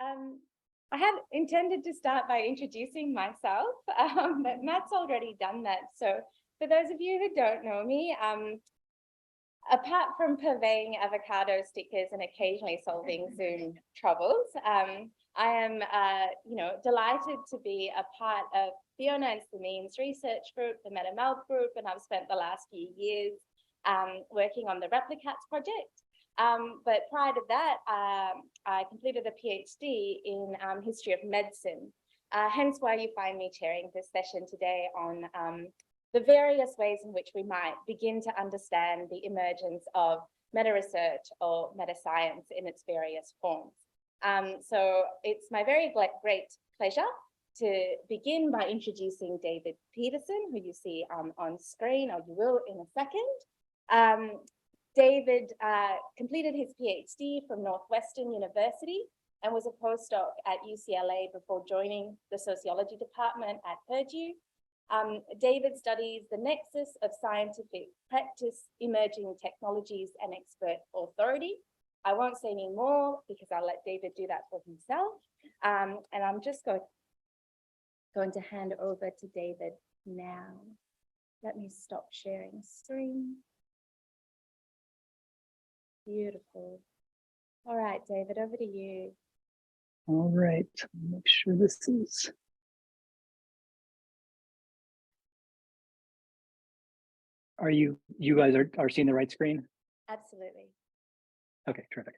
I had intended to start by introducing myself, but Matt's already done that. So for those of you who don't know me, apart from purveying avocado stickers and occasionally solving Zoom troubles, I am, delighted to be a part of Fiona and Samin's research group, the MetaMeld group, and I've spent the last few years working on the Replicats project. But prior to that, I completed a PhD in history of medicine, hence why you find me chairing this session today on the various ways in which we might begin to understand the emergence of meta-research or meta-science in its various forms. So it's my very great pleasure to begin by introducing David Peterson, who you see on screen, or you will in a second. David completed his PhD from Northwestern University and was a postdoc at UCLA before joining the sociology department at Purdue. David studies the nexus of scientific practice, emerging technologies, and expert authority. I won't say any more because I'll let David do that for himself. And I'm just going to hand over to David now. Let me stop sharing screen. Beautiful. All right, David, over to you. All right, make sure this is. Are you guys are seeing the right screen? Absolutely. Okay, terrific.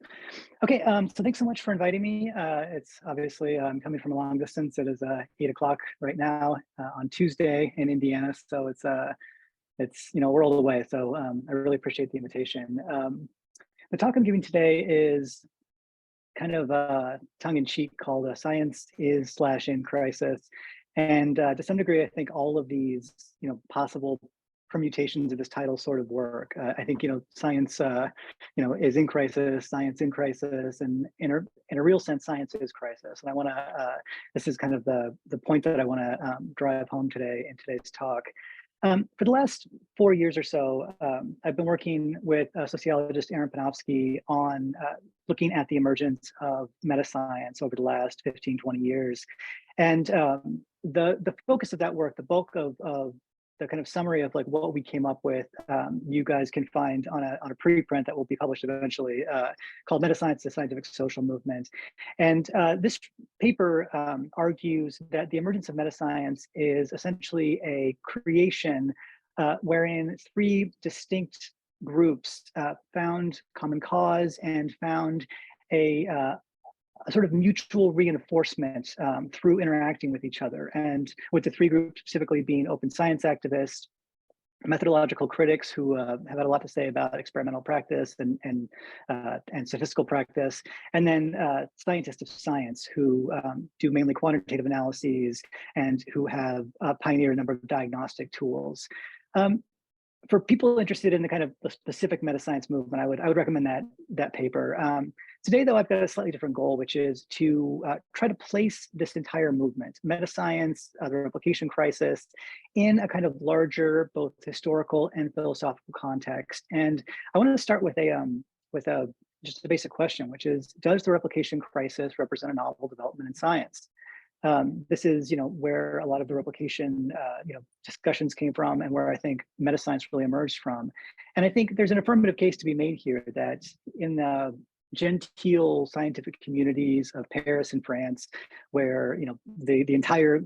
Okay, so thanks so much for inviting me. It's obviously I'm coming from a long distance. It is 8 o'clock right now on Tuesday in Indiana, so it's a world away. So I really appreciate the invitation. The talk I'm giving today is kind of tongue-in-cheek called "Science is / in crisis," and to some degree, I think all of these possible permutations of this title sort of work. I think science is in crisis, science in crisis, and in a real sense, science is crisis. And I want to this is kind of the point that I want to drive home today in today's talk. For the last 4 years or so, I've been working with sociologist Aaron Panofsky on looking at the emergence of metascience over the last 15, 20 years. And the focus of that work, the bulk of the kind of summary of like what we came up with, you guys can find on a preprint that will be published eventually, called Metascience, the Scientific Social Movement. And this paper argues that the emergence of metascience is essentially a creation wherein 3 distinct groups found common cause and found a sort of mutual reinforcement through interacting with each other, and with the 3 groups specifically being open science activists, methodological critics who have had a lot to say about experimental practice and statistical practice, and then scientists of science who do mainly quantitative analyses and who have pioneered a number of diagnostic tools. For people interested in the kind of the specific metascience movement, I would recommend that paper. Today, though, I've got a slightly different goal, which is to try to place this entire movement, metascience, the replication crisis, in a kind of larger, both historical and philosophical context. And I want to start with just a basic question, which is, does the replication crisis represent a novel development in science? This is, where a lot of the replication, discussions came from, and where I think metascience really emerged from. And I think there's an affirmative case to be made here that in the genteel scientific communities of Paris and France, where the entire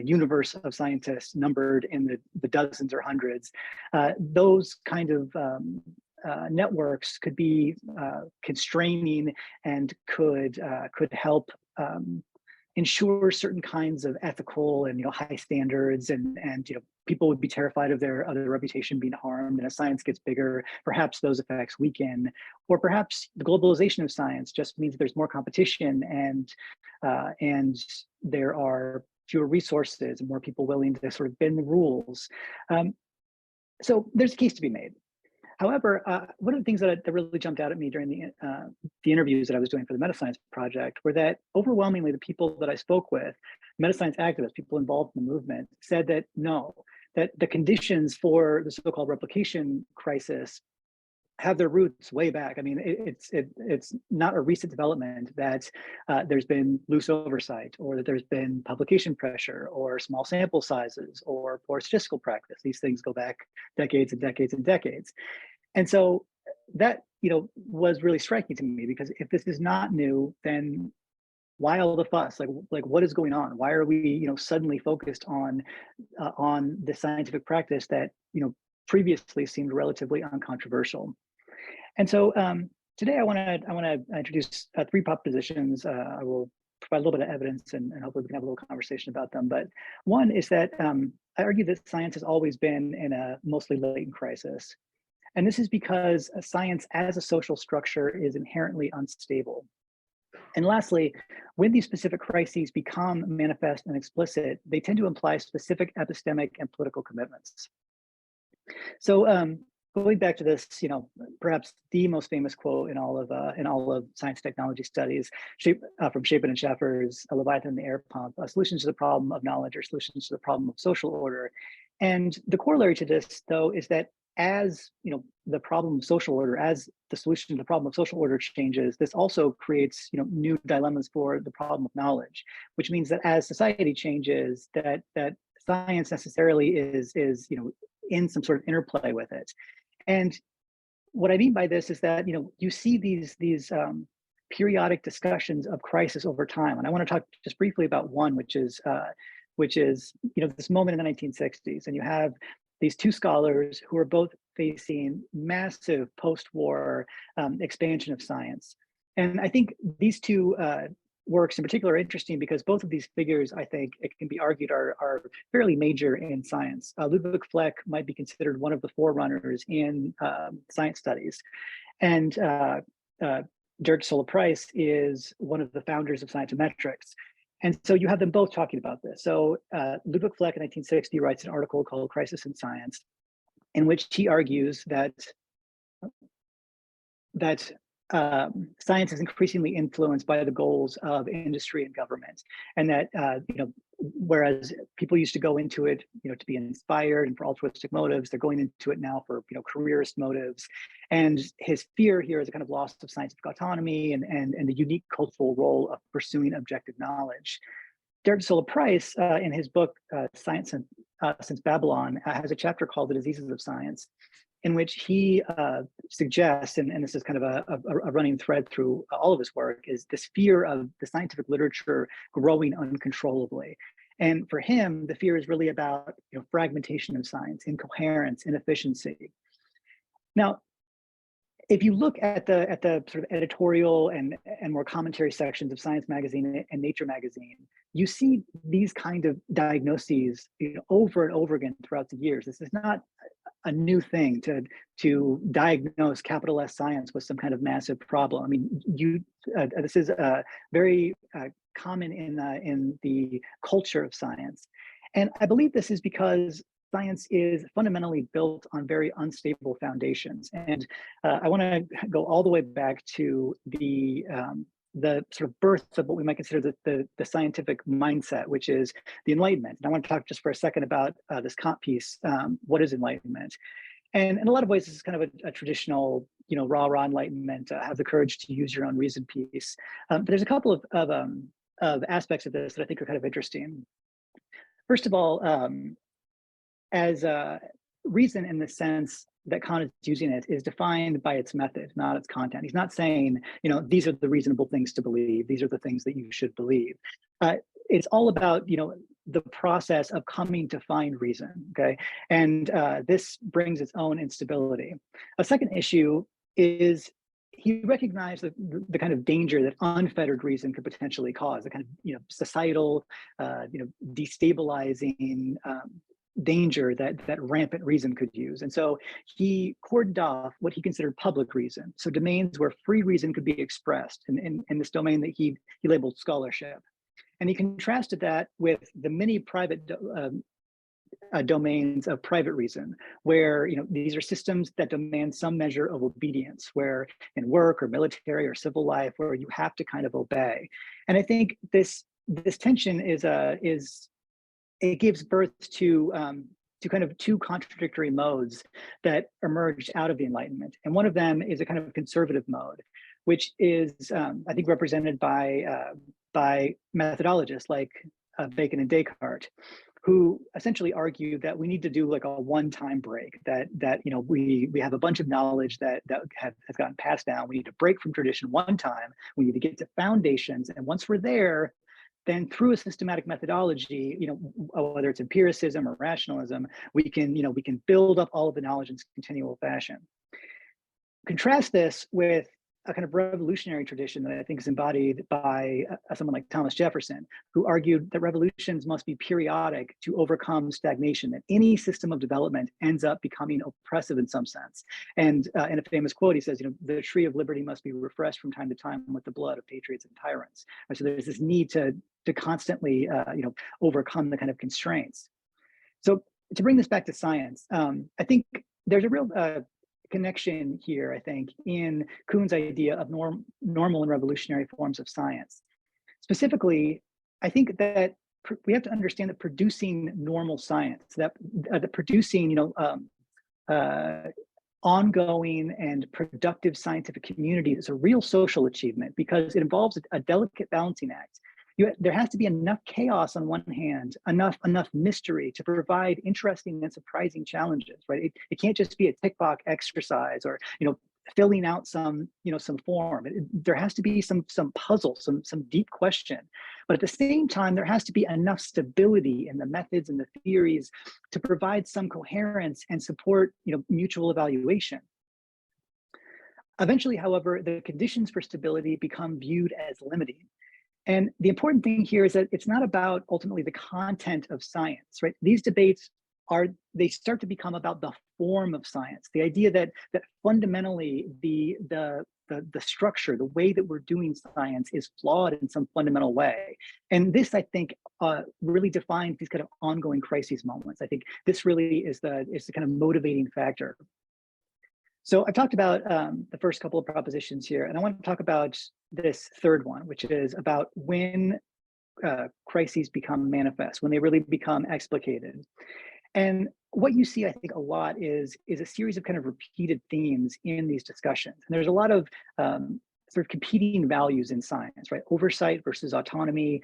universe of scientists numbered in the dozens or hundreds, those kind of networks could be constraining and could help ensure certain kinds of ethical and high standards, and people would be terrified of their reputation being harmed. And as science gets bigger, perhaps those effects weaken, or perhaps the globalization of science just means that there's more competition and there are fewer resources and more people willing to sort of bend the rules. So there's a case to be made. However, one of the things that really jumped out at me during the interviews that I was doing for the Metascience project were that overwhelmingly the people that I spoke with, metascience activists, people involved in the movement, said that no, that the conditions for the so-called replication crisis have their roots way back. I mean, it's not a recent development that there's been loose oversight, or that there's been publication pressure, or small sample sizes, or poor statistical practice. These things go back decades and decades and decades. And so that, was really striking to me, because if this is not new, then why all the fuss? Like what is going on? Why are we, suddenly focused on the scientific practice that, previously seemed relatively uncontroversial? And so today I want to introduce three propositions. I will provide a little bit of evidence, and hopefully we can have a little conversation about them. But one is that I argue that science has always been in a mostly latent crisis. And this is because science as a social structure is inherently unstable. And lastly, when these specific crises become manifest and explicit, they tend to imply specific epistemic and political commitments. So going back to this, perhaps the most famous quote in all of science technology studies, from Chapin and Schaffer's Leviathan and the Air Pump, solutions to the problem of knowledge, or solutions to the problem of social order. And the corollary to this, though, is that as the problem of social order, as the solution to the problem of social order changes, this also creates new dilemmas for the problem of knowledge, which means that as society changes, that science necessarily is in some sort of interplay with it. And what I mean by this is that you see these periodic discussions of crisis over time, and I want to talk just briefly about one, which is this moment in the 1960s, and you have these two scholars who are both facing massive post-war expansion of science. And I think these two works in particular are interesting because both of these figures, I think it can be argued, are fairly major in science. Ludwig Fleck might be considered one of the forerunners in science studies. And Dirk Sola-Price is one of the founders of scientometrics. And so you have them both talking about this. So Ludwig Fleck in 1960 writes an article called Crisis in Science, in which he argues that science is increasingly influenced by the goals of industry and government, and that whereas people used to go into it to be inspired and for altruistic motives, they're going into it now for careerist motives. And his fear here is a kind of loss of scientific autonomy and the unique cultural role of pursuing objective knowledge. Dirk Sola-Price, in his book Science Since Babylon, has a chapter called The Diseases of Science, in which he suggests, and this is kind of a running thread through all of his work, is this fear of the scientific literature growing uncontrollably. And for him, the fear is really about fragmentation of science, incoherence, inefficiency. Now, if you look at the sort of editorial and more commentary sections of Science Magazine and Nature Magazine, you see these kind of diagnoses over and over again throughout the years. This is not a new thing to diagnose capital S science with some kind of massive problem. I mean, this is very common in the culture of science, and I believe this is because science is fundamentally built on very unstable foundations. And I want to go all the way back to the sort of birth of what we might consider the scientific mindset, which is the Enlightenment. And I want to talk just for a second about this Kant piece, what is Enlightenment? And in a lot of ways, this is kind of a traditional, rah-rah Enlightenment, have the courage to use your own reason piece. But there's a couple of aspects of this that I think are kind of interesting. First of all, as reason in the sense that Kant is using it is defined by its method, not its content. He's not saying, these are the reasonable things to believe. These are the things that you should believe. It's all about, the process of coming to find reason, okay? And this brings its own instability. A second issue is he recognized the kind of danger that unfettered reason could potentially cause, the kind of, societal, destabilizing danger that rampant reason could use. And so he cordoned off what he considered public reason. So domains where free reason could be expressed in this domain that he labeled scholarship. And he contrasted that with the many private domains of private reason, where these are systems that demand some measure of obedience, where in work or military or civil life, where you have to kind of obey. And I think this tension is it gives birth to to kind of two contradictory modes that emerged out of the Enlightenment. And one of them is a kind of conservative mode, which is, I think, represented by methodologists like Bacon and Descartes, who essentially argue that we need to do like a one-time break, that we have a bunch of knowledge that has gotten passed down. We need to break from tradition one time. We need to get to foundations, and once we're there, then through a systematic methodology, whether it's empiricism or rationalism, we can build up all of the knowledge in continual fashion. Contrast this with a kind of revolutionary tradition that I think is embodied by someone like Thomas Jefferson, who argued that revolutions must be periodic to overcome stagnation, that any system of development ends up becoming oppressive in some sense. And in a famous quote, he says, the tree of liberty must be refreshed from time to time with the blood of patriots and tyrants. And so there's this need to constantly, overcome the kind of constraints. So to bring this back to science, I think there's a real connection here, I think, in Kuhn's idea of normal and revolutionary forms of science. Specifically, I think that we have to understand that producing normal science, that producing, ongoing and productive scientific community is a real social achievement because it involves a delicate balancing act. There has to be enough chaos on one hand, enough mystery to provide interesting and surprising challenges, right? It can't just be a tick box exercise or filling out some form. There has to be some puzzle, some deep question. But at the same time, there has to be enough stability in the methods and the theories to provide some coherence and support mutual evaluation. Eventually, however, the conditions for stability become viewed as limiting. And the important thing here is that it's not about ultimately the content of science, right? These debates they start to become about the form of science, the idea that fundamentally the structure, the way that we're doing science is flawed in some fundamental way. And this, I think, really defines these kind of ongoing crises moments. I think this really is the kind of motivating factor. So I've talked about the first couple of propositions here, and I want to talk about this third one, which is about when crises become manifest, when they really become explicated. And what you see, I think, a lot is a series of kind of repeated themes in these discussions. And there's a lot of sort of competing values in science, right? Oversight versus autonomy,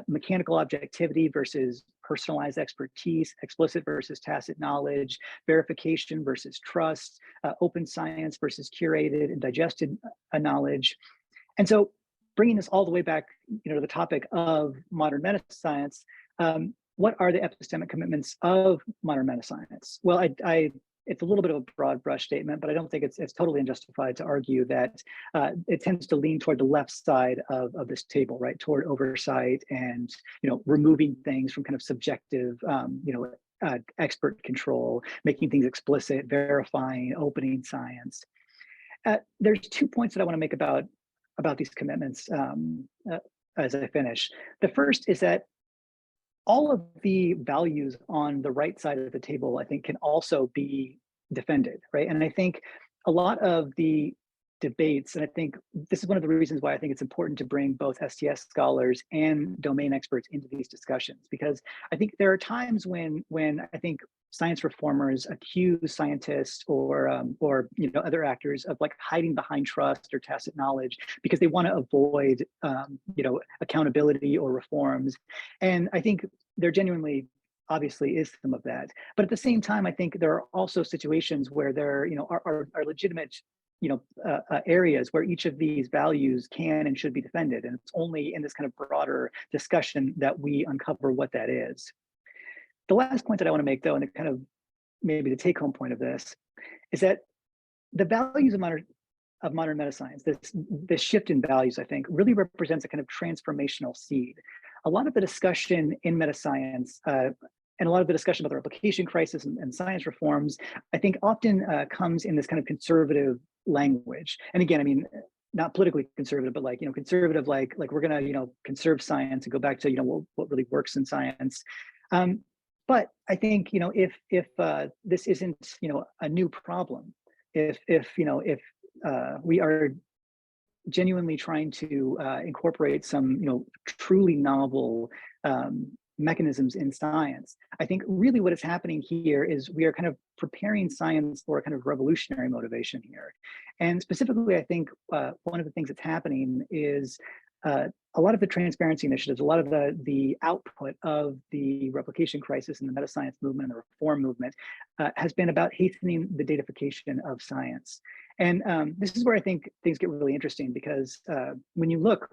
mechanical objectivity versus personalized expertise, explicit versus tacit knowledge, verification versus trust, open science versus curated and digested knowledge. And so bringing this all the way back, to the topic of modern metascience, what are the epistemic commitments of modern metascience? Well, it's a little bit of a broad brush statement, but I don't think it's totally unjustified to argue that it tends to lean toward the left side of this table, right? Toward oversight and, removing things from kind of subjective, expert control, making things explicit, verifying, opening science. There's 2 points that I want to make about these commitments as I finish. The first is that all of the values on the right side of the table, I think, can also be defended, right? And I think a lot of the debates, and I think this is one of the reasons why I think it's important to bring both STS scholars and domain experts into these discussions, because I think there are times when I think science reformers accuse scientists or other actors of like hiding behind trust or tacit knowledge because they want to avoid accountability or reforms. And I think there genuinely obviously is some of that. But at the same time, I think there are also situations where there are legitimate areas where each of these values can and should be defended. And it's only in this kind of broader discussion that we uncover what that is. The last point that I want to make, though, and the kind of maybe the take-home point of this, is that the values of modern metascience, this shift in values, I think, really represents a kind of transformational seed. A lot of the discussion in metascience and a lot of the discussion about the replication crisis and science reforms, I think, often comes in this kind of conservative language. And again, I mean, not politically conservative, but like conservative, like we're gonna conserve science and go back to what really works in science. But I think if this isn't a new problem, if we are genuinely trying to incorporate some truly novel mechanisms in science. I think really what is happening here is we are kind of preparing science for a kind of revolutionary motivation here. And specifically, I think one of the things that's happening is a lot of the transparency initiatives, a lot of the output of the replication crisis and the metascience movement and the reform movement has been about hastening the datafication of science. And this is where I think things get really interesting, because when you look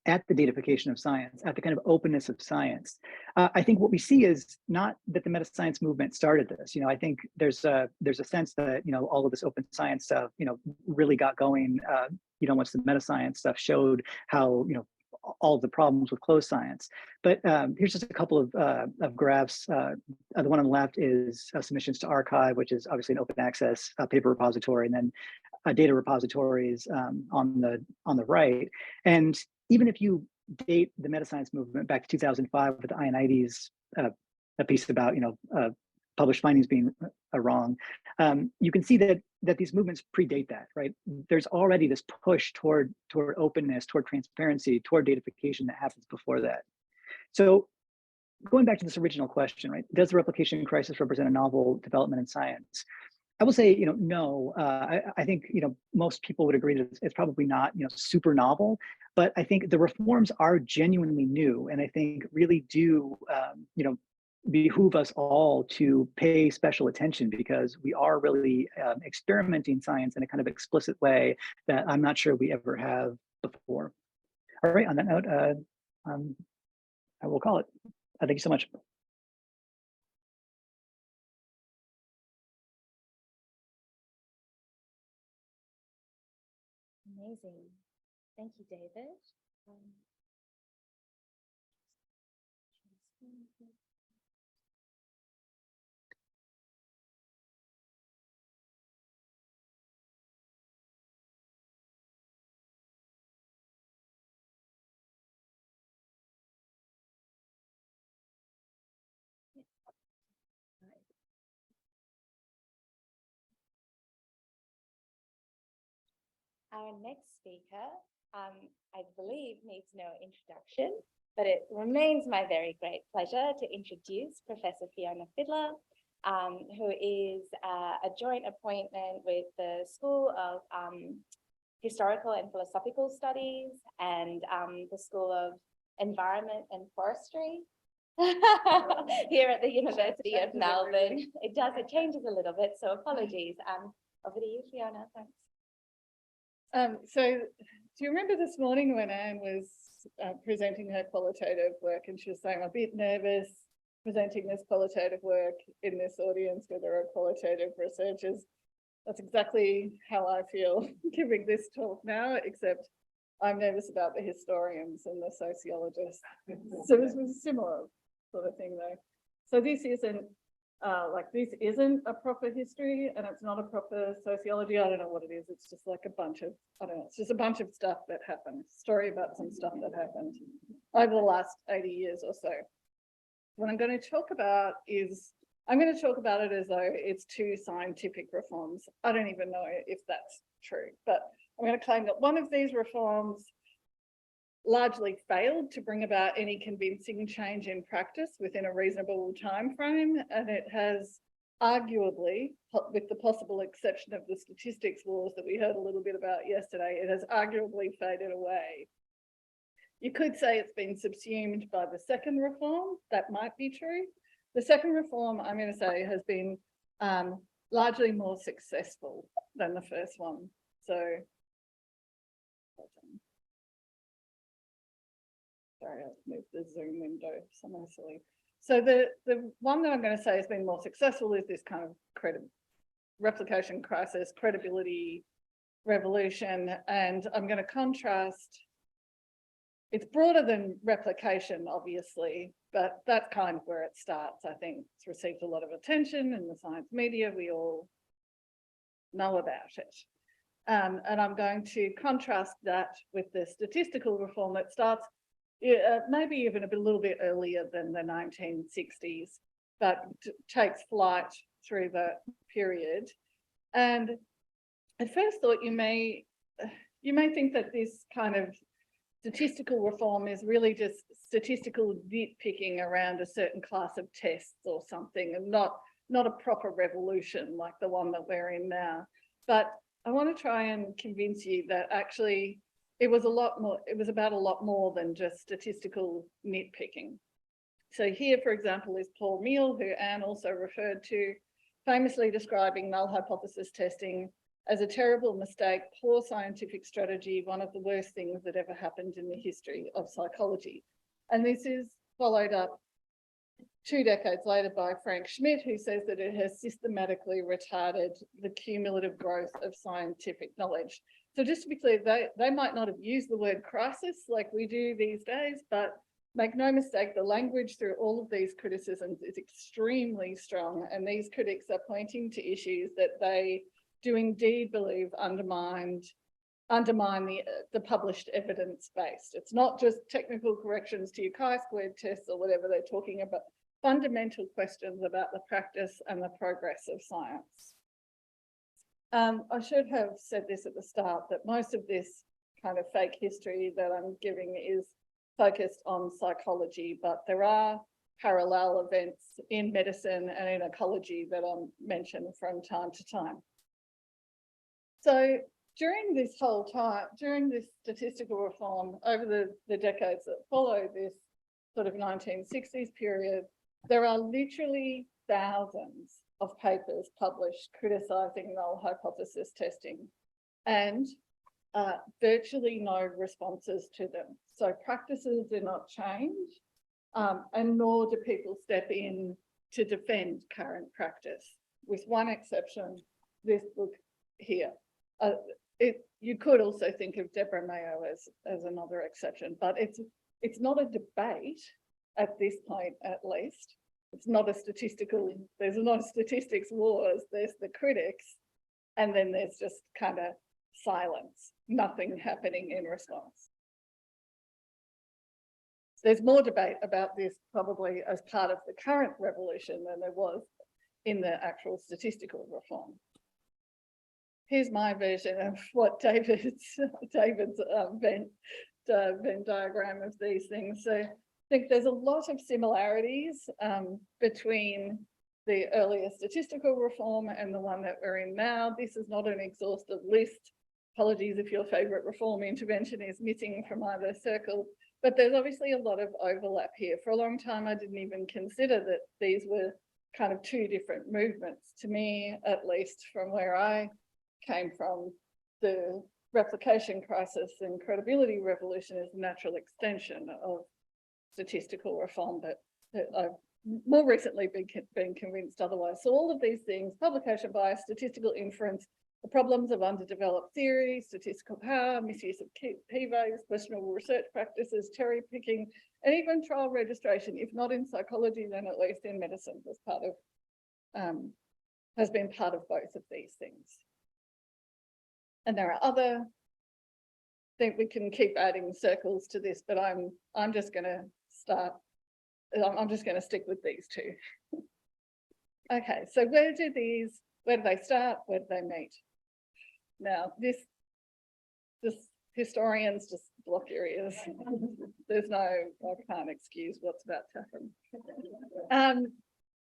at the datafication of science, at the kind of openness of science, I think what we see is not that the metascience movement started this. I think there's a sense that all of this open science stuff really got going. Once the metascience stuff showed how all of the problems with closed science. But here's just a couple of graphs. The one on the left is submissions to arXiv, which is obviously an open access paper repository, and then data repositories on the right. And even if you date the metascience movement back to 2005 with Ioannidis, a piece about published findings being wrong, you can see that these movements predate that, right? There's already this push toward openness, toward transparency, toward datafication that happens before that. So going back to this original question, right? Does the replication crisis represent a novel development in science? I will say, no. I think most people would agree that it's probably not super novel, but I think the reforms are genuinely new, and I think really do behoove us all to pay special attention, because we are really experimenting science in a kind of explicit way that I'm not sure we ever have before. All right, on that note, I will call it. Thank you so much. Amazing. Thank you, David. Our next speaker, I believe, needs no introduction, but it remains my very great pleasure to introduce Professor Fiona Fidler, who is a joint appointment with the School of Historical and Philosophical Studies and the School of Environment and Forestry here at the University of Melbourne. It changes a little bit, so apologies. Over to you, Fiona, thanks. So do you remember this morning when Anne was presenting her qualitative work, and she was saying, I'm a bit nervous presenting this qualitative work in this audience where there are qualitative researchers? That's exactly how I feel giving this talk now, except I'm nervous about the historians and the sociologists. So this was a similar sort of thing though. So this isn't this isn't a proper history, and it's not a proper sociology. I don't know what it is. It's just like a bunch of, it's just a bunch of stuff that happened, story about some stuff that happened over the last 80 years or so. What I'm going to talk about is, I'm going to talk about it as though it's two scientific reforms. I don't even know if that's true, but I'm going to claim that one of these reforms largely failed to bring about any convincing change in practice within a reasonable time frame, and it has arguably, with the possible exception of the statistics wars that we heard a little bit about yesterday, it has arguably faded away. You could say it's been subsumed by the second reform. That might be true. The second reform, I'm going to say, has been largely more successful than the first one. So sorry, I've moved the Zoom window somewhere silly. So the one that I'm going to say has been more successful is this kind of replication crisis, credibility revolution. And I'm going to contrast, it's broader than replication, obviously, but that's kind of where it starts. I think it's received a lot of attention in the science media. We all know about it. And I'm going to contrast that with the statistical reform that starts maybe even a little bit earlier than the 1960s, but takes flight through the period. And at first thought, you may think that this kind of statistical reform is really just statistical nitpicking around a certain class of tests or something, and not a proper revolution like the one that we're in now. But I want to try and convince you that actually it was about a lot more than just statistical nitpicking. So here, for example, is Paul Meehl, who Anne also referred to, famously describing null hypothesis testing as a terrible mistake, poor scientific strategy, one of the worst things that ever happened in the history of psychology. And this is followed up 2 decades later by Frank Schmidt, who says that it has systematically retarded the cumulative growth of scientific knowledge. So just to be clear, they might not have used the word crisis like we do these days, but make no mistake, the language through all of these criticisms is extremely strong, and these critics are pointing to issues that they do indeed believe undermine the published evidence base. It's not just technical corrections to your chi-squared tests or whatever. They're talking about fundamental questions about the practice and the progress of science. I should have said this at the start, that most of this kind of fake history that I'm giving is focused on psychology, but there are parallel events in medicine and in ecology that I'll mention from time to time. So during this whole time, during this statistical reform, over the decades that follow this sort of 1960s period, there are literally thousands of papers published criticising null hypothesis testing, and virtually no responses to them. So practices do not change, and nor do people step in to defend current practice, with one exception, this book here. You could also think of Deborah Mayo as another exception, but it's not a debate at this point, at least. It's not a statistical, there's not a statistics wars, there's the critics, and then there's just kind of silence, nothing happening in response. There's more debate about this probably as part of the current revolution than there was in the actual statistical reform. Here's my version of what David's Venn diagram of these things. So I think there's a lot of similarities between the earlier statistical reform and the one that we're in now. This is not an exhaustive list. Apologies if your favourite reform intervention is missing from either circle, but there's obviously a lot of overlap here. For a long time, I didn't even consider that these were kind of 2 different movements. To me, at least, from where I came from, the replication crisis and credibility revolution is a natural extension of statistical reform, but I've more recently been convinced otherwise. So all of these things, publication bias, statistical inference, the problems of underdeveloped theory, statistical power, misuse of p-values, questionable research practices, cherry picking, and even trial registration, if not in psychology, then at least in medicine, was part of, has been part of both of these things. And there are other, I think we can keep adding circles to this, but I'm just going to start. I'm just going to stick with these 2. Okay, so where do they start? Where do they meet? Now, this historians just block your ears. There's no, I can't excuse what's about to happen.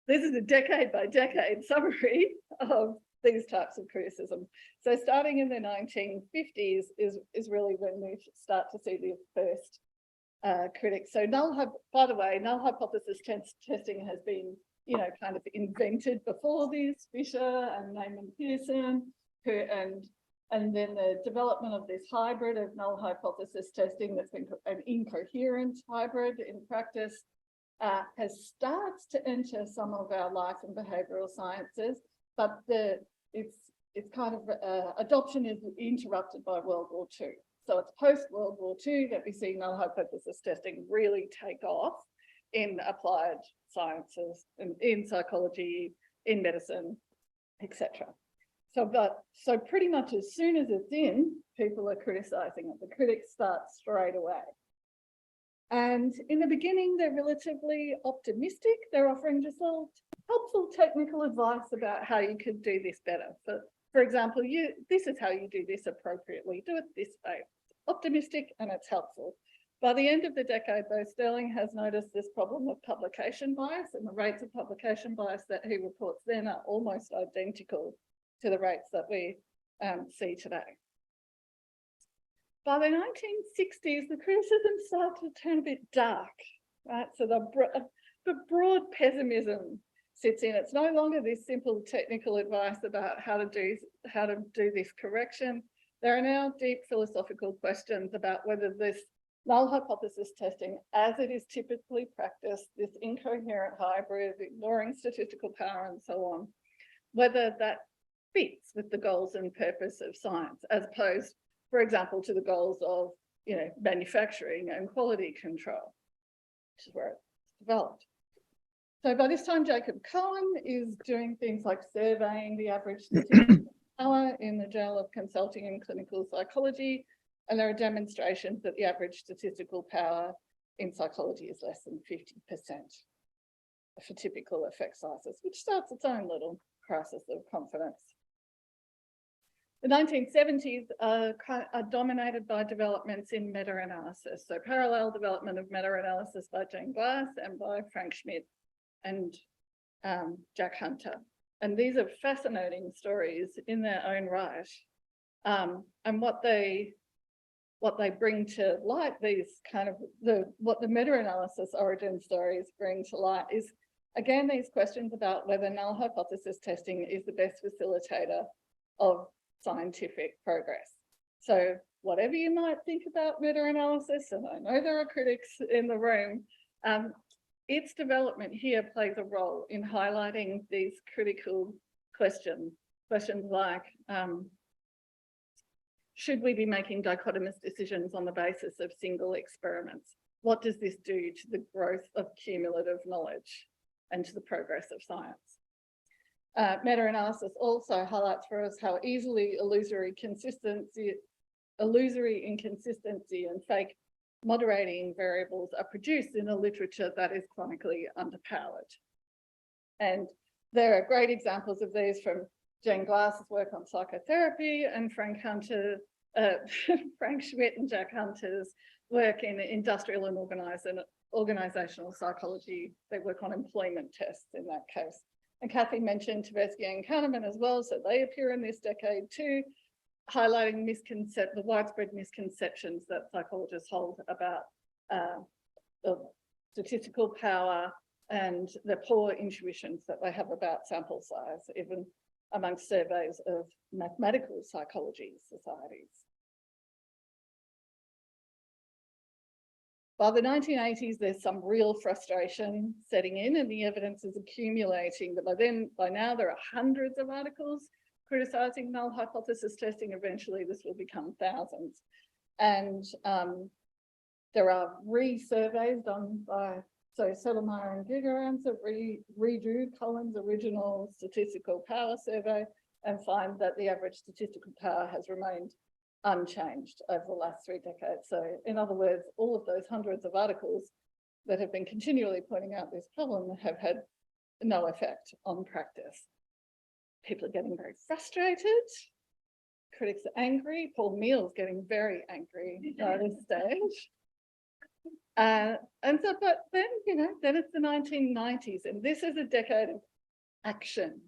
This is a decade by decade summary of these types of criticism. So starting in the 1950s is really when we start to see the first critics. So by the way, null hypothesis testing has been, kind of invented before this, Fisher and Neyman Peterson, and then the development of this hybrid of null hypothesis testing that's been an incoherent hybrid in practice starts to enter some of our life and behavioural sciences, but it's kind of adoption is interrupted by World War II. So it's post-World War II that we see null hypothesis testing really take off in applied sciences, in psychology, in medicine, etc. So pretty much as soon as it's in, people are criticising it. The critics start straight away. And in the beginning, they're relatively optimistic. They're offering just little helpful technical advice about how you could do this better. For example, this is how you do this appropriately. Do it this way. optimistic and it's helpful. By the end of the decade, though, Sterling has noticed this problem of publication bias, and the rates of publication bias that he reports then are almost identical to the rates that we see today. By the 1960s, the criticism started to turn a bit dark, right? So the broad pessimism sits in. It's no longer this simple technical advice about how to do this correction. There are now deep philosophical questions about whether this null hypothesis testing, as it is typically practiced, this incoherent hybrid, ignoring statistical power and so on, whether that fits with the goals and purpose of science, as opposed, for example, to the goals of, manufacturing and quality control, which is where it's developed. So by this time, Jacob Cohen is doing things like surveying the average statistical power in the Journal of Consulting and Clinical Psychology, and there are demonstrations that the average statistical power in psychology is less than 50% for typical effect sizes, which starts its own little crisis of confidence. The 1970s are dominated by developments in meta-analysis, so parallel development of meta-analysis by Jane Glass and by Frank Schmidt and Jack Hunter. And these are fascinating stories in their own right. And what they bring to light, these kind of what the meta-analysis origin stories bring to light is, again, these questions about whether null hypothesis testing is the best facilitator of scientific progress. So whatever you might think about meta-analysis, and I know there are critics in the room, its development here plays a role in highlighting these critical questions like, should we be making dichotomous decisions on the basis of single experiments? What does this do to the growth of cumulative knowledge and to the progress of science? Meta-analysis also highlights for us how easily illusory inconsistency and fake moderating variables are produced in a literature that is chronically underpowered. And there are great examples of these from Jane Glass's work on psychotherapy and Frank Schmidt and Jack Hunter's work in industrial and organizational psychology. They work on employment tests in that case. And Kathy mentioned Tversky and Kahneman as well, so they appear in this decade too, highlighting the widespread misconceptions that psychologists hold about the statistical power and the poor intuitions that they have about sample size, even amongst surveys of mathematical psychology societies. By the 1980s, there's some real frustration setting in and the evidence is accumulating. But by now there are hundreds of articles criticising null hypothesis testing. Eventually this will become thousands. And there are re-surveys done by, so Settlemyre and Gigerans have redrew Collins' original statistical power survey and find that the average statistical power has remained unchanged over the last 3 decades. So in other words, all of those hundreds of articles that have been continually pointing out this problem have had no effect on practice. People are getting very frustrated. Critics are angry. Paul Meal's getting very angry by this stage. And so, but then, then it's the 1990s, and this is a decade of action.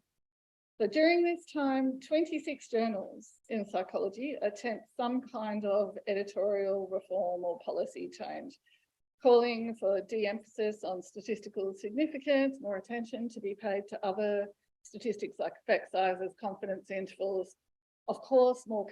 So during this time, 26 journals in psychology attempt some kind of editorial reform or policy change, calling for de-emphasis on statistical significance, more attention to be paid to other statistics like effect sizes, confidence intervals, of course, more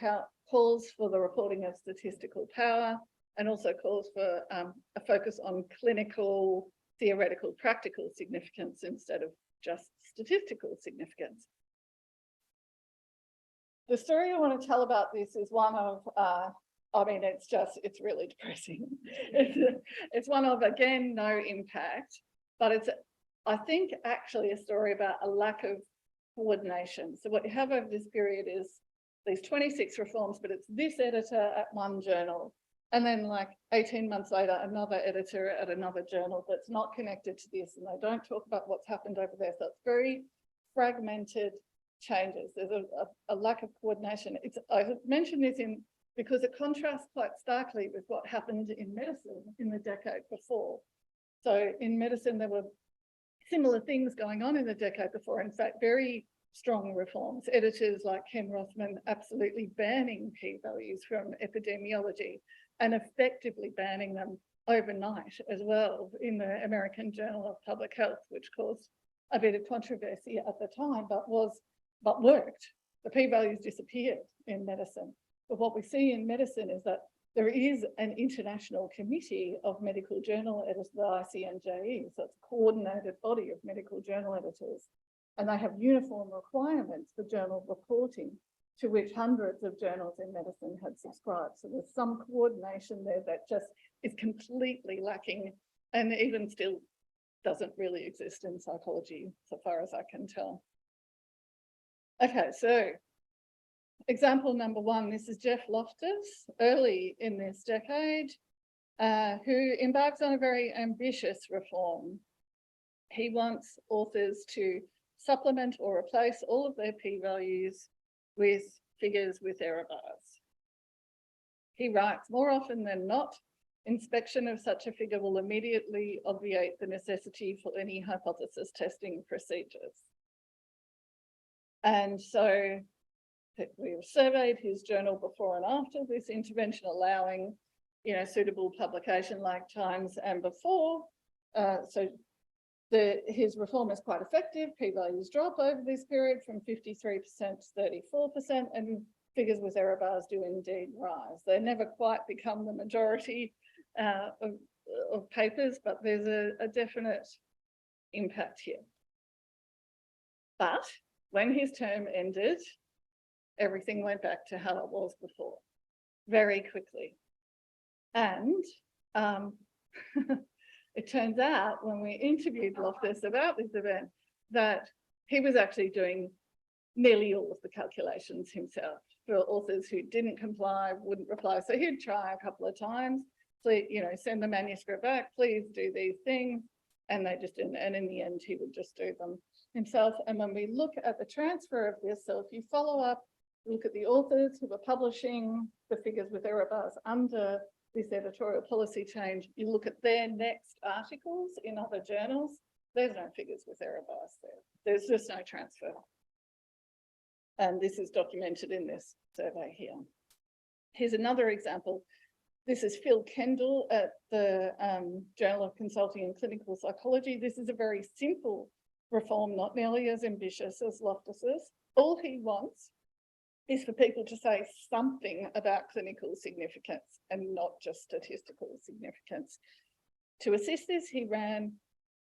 calls for the reporting of statistical power, and also calls for a focus on clinical, theoretical, practical significance instead of just statistical significance. The story I want to tell about this is one of, it's really depressing. It's one of, again, no impact, but it's, I think, actually a story about a lack of coordination. So what you have over this period is these 26 reforms, but it's this editor at one journal, and then like 18 months later, another editor at another journal that's not connected to this, and they don't talk about what's happened over there. So it's very fragmented changes. There's a lack of coordination. I mentioned this in because it contrasts quite starkly with what happened in medicine in the decade before. So in medicine, there were similar things going on in the decade before. In fact, very strong reforms. Editors like Ken Rothman absolutely banning p-values from epidemiology and effectively banning them overnight as well in the American Journal of Public Health, which caused a bit of controversy at the time, but worked. The p-values disappeared in medicine. But what we see in medicine is that there is an international committee of medical journal editors, the ICNJE, so it's a coordinated body of medical journal editors, and they have uniform requirements for journal reporting to which hundreds of journals in medicine had subscribed. So there's some coordination there that just is completely lacking and even still doesn't really exist in psychology, so far as I can tell. Okay, so example number one, this is Jeff Loftus, early in this decade, who embarks on a very ambitious reform. He wants authors to supplement or replace all of their p-values with figures with error bars. He writes, more often than not, inspection of such a figure will immediately obviate the necessity for any hypothesis testing procedures. And so we have surveyed his journal before and after this intervention, allowing, suitable publication like times and before. So his reform is quite effective. P-values drop over this period from 53% to 34%, and figures with error bars do indeed rise. They never quite become the majority of papers, but there's a definite impact here. But when his term ended, everything went back to how it was before, very quickly. And it turns out when we interviewed Loftus about this event, that he was actually doing nearly all of the calculations himself for authors who didn't comply, wouldn't reply. So he'd try a couple of times, please, send the manuscript back, please do these things. And they just didn't. And in the end, he would just do them himself. And when we look at the transfer of this, so if you follow up, look at the authors who were publishing the figures with error bars under this editorial policy change, you look at their next articles in other journals, there's no figures with error bars there. There's just no transfer. And this is documented in this survey here. Here's another example. This is Phil Kendall at the Journal of Consulting and Clinical Psychology. This is a very simple reform, not nearly as ambitious as Loftus's. All he wants is for people to say something about clinical significance and not just statistical significance. To assist this, he ran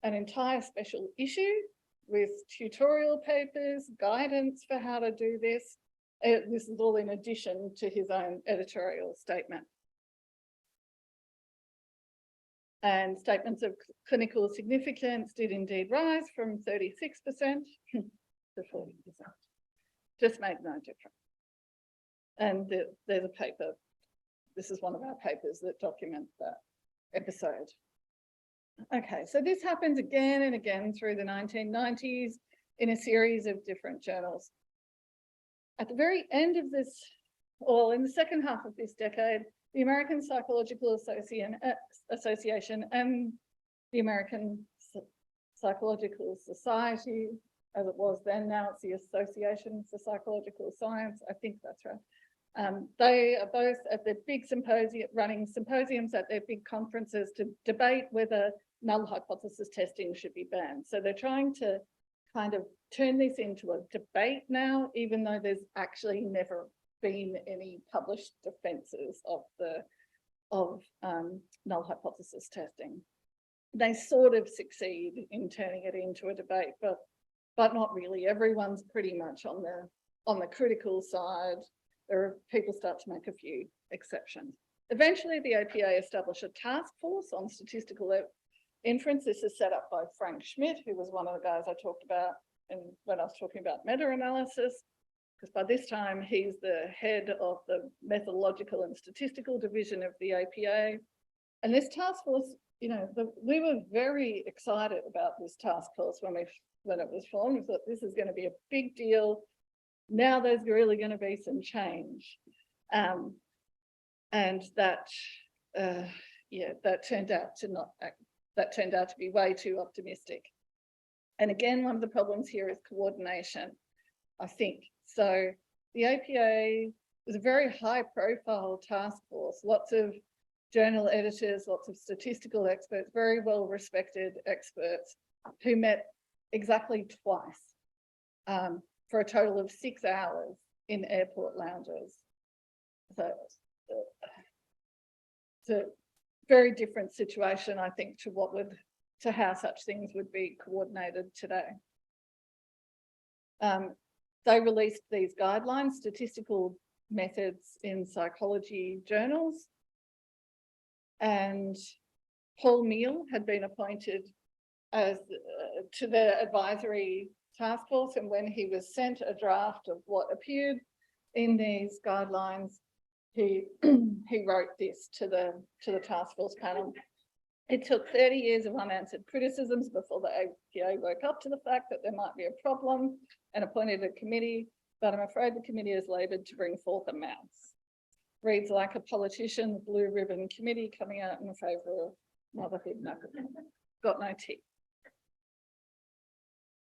an entire special issue with tutorial papers, guidance for how to do this. This is all in addition to his own editorial statement. And statements of clinical significance did indeed rise from 36% to 40%. Just made no difference. And there's a paper, this is one of our papers that document that episode. Okay, so this happens again and again through the 1990s in a series of different journals. At the very end of this, or in the second half of this decade, the American Psychological Association and the American Psychological Society, as it was then, now it's the Association for Psychological Science, I think that's right. They are both at their big symposium, running symposiums at their big conferences to debate whether null hypothesis testing should be banned. So they're trying to kind of turn this into a debate now, even though there's actually never been any published defenses of null hypothesis testing. They sort of succeed in turning it into a debate, but not really. Everyone's pretty much on the critical side. People start to make a few exceptions. Eventually, the APA established a task force on statistical inference. This is set up by Frank Schmidt, who was one of the guys I talked about when I was talking about meta-analysis, because by this time, he's the head of the methodological and statistical division of the APA. And this task force, we were very excited about this task force when it was formed. We thought this is going to be a big deal. Now there's really going to be some change. And that, yeah, that turned out to be way too optimistic. And again, one of the problems here is coordination, I think. So the APA was a very high profile task force, lots of journal editors, lots of statistical experts, very well respected experts who met exactly twice for a total of 6 hours in airport lounges. So it's a very different situation, I think, to how such things would be coordinated today. They released these guidelines, statistical methods in psychology journals, and Paul Neal had been appointed as to the advisory task force, and when he was sent a draft of what appeared in these guidelines, he wrote this to the task force panel. It took 30 years of unanswered criticisms before the APA woke up to the fact that there might be a problem and appointed a committee, but I'm afraid the committee has laboured to bring forth a mouse. Reads like a politician, the blue ribbon committee coming out in favour of motherhood. No, got no teeth.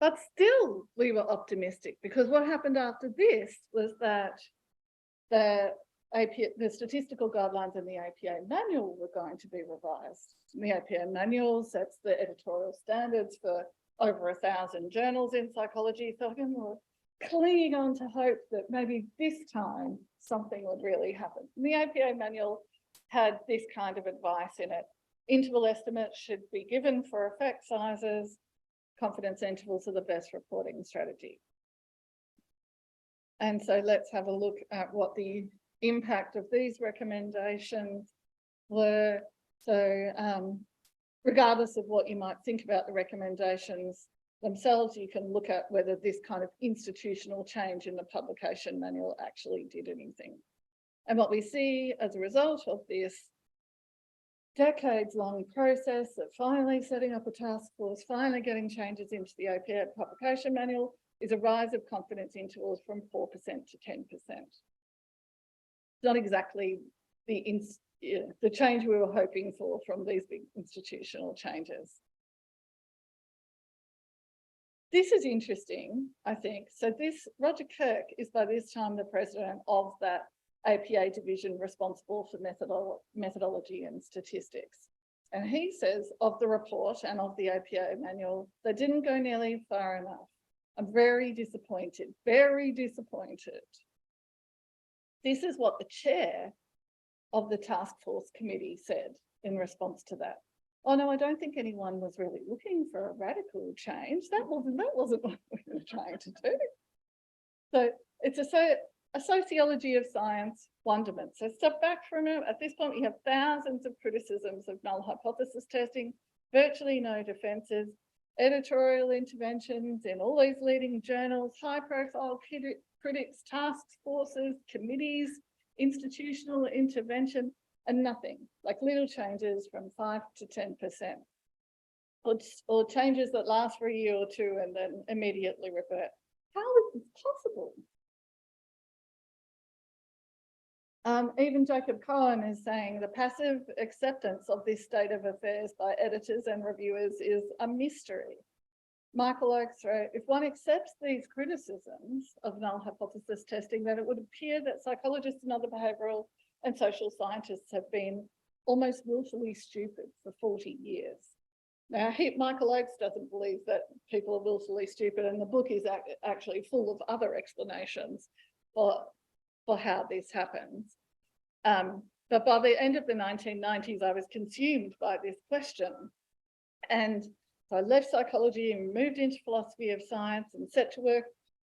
But still, we were optimistic, because what happened after this was that the statistical guidelines in the APA manual were going to be revised. And the APA manual sets the editorial standards for over 1,000 journals in psychology. So again, we're clinging on to hope that maybe this time something would really happen. And the APA manual had this kind of advice in it. Interval estimates should be given for effect sizes. Confidence intervals are the best reporting strategy. And so let's have a look at what the impact of these recommendations were. So regardless of what you might think about the recommendations themselves, you can look at whether this kind of institutional change in the publication manual actually did anything. And what we see as a result of this decades-long process of finally setting up a task force, finally getting changes into the APA publication manual, is a rise of confidence intervals from 4% to 10%. Not exactly the change we were hoping for from these big institutional changes. This is interesting, I think. So Roger Kirk is by this time the president of that APA division responsible for methodology and statistics. And he says of the report and of the APA manual, they didn't go nearly far enough. I'm very disappointed, very disappointed. This is what the chair of the task force committee said in response to that. Oh no, I don't think anyone was really looking for a radical change. That wasn't what we were trying to do. So it's a sociology of science wonderment. So step back for a minute. At this point, we have thousands of criticisms of null hypothesis testing, virtually no defences, editorial interventions in all these leading journals, high profile critics, task forces, committees, institutional intervention, and nothing, like little changes from 5 to 10%, or changes that last for a year or two and then immediately revert. How is this possible? Even Jacob Cohen is saying the passive acceptance of this state of affairs by editors and reviewers is a mystery. Michael Oakes wrote, if one accepts these criticisms of null hypothesis testing, then it would appear that psychologists and other behavioural and social scientists have been almost willfully stupid for 40 years. Now, Michael Oakes doesn't believe that people are willfully stupid, and the book is actually full of other explanations for how this happens. But by the end of the 1990s, I was consumed by this question. And so I left psychology and moved into philosophy of science and set to work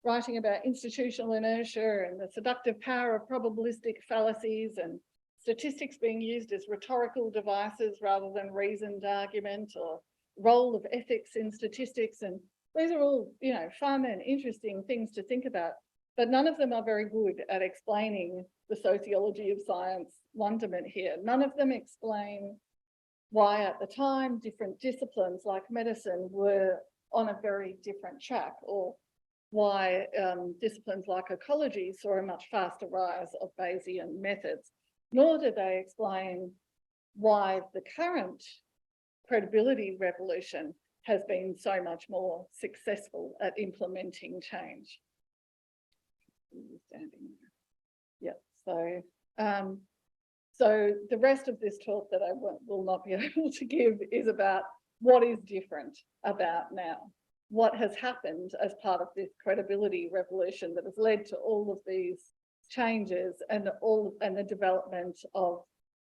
writing about institutional inertia and the seductive power of probabilistic fallacies and statistics being used as rhetorical devices rather than reasoned argument, or role of ethics in statistics. And these are all, you know, fun and interesting things to think about, but none of them are very good at explaining the sociology of science wonderment here. None of them explain why at the time different disciplines like medicine were on a very different track, or why disciplines like ecology saw a much faster rise of Bayesian methods. nor do they explain why the current credibility revolution has been so much more successful at implementing change. Yeah, so the rest of this talk that I will not be able to give is about what is different about now. What has happened as part of this credibility revolution that has led to all of these changes and the development of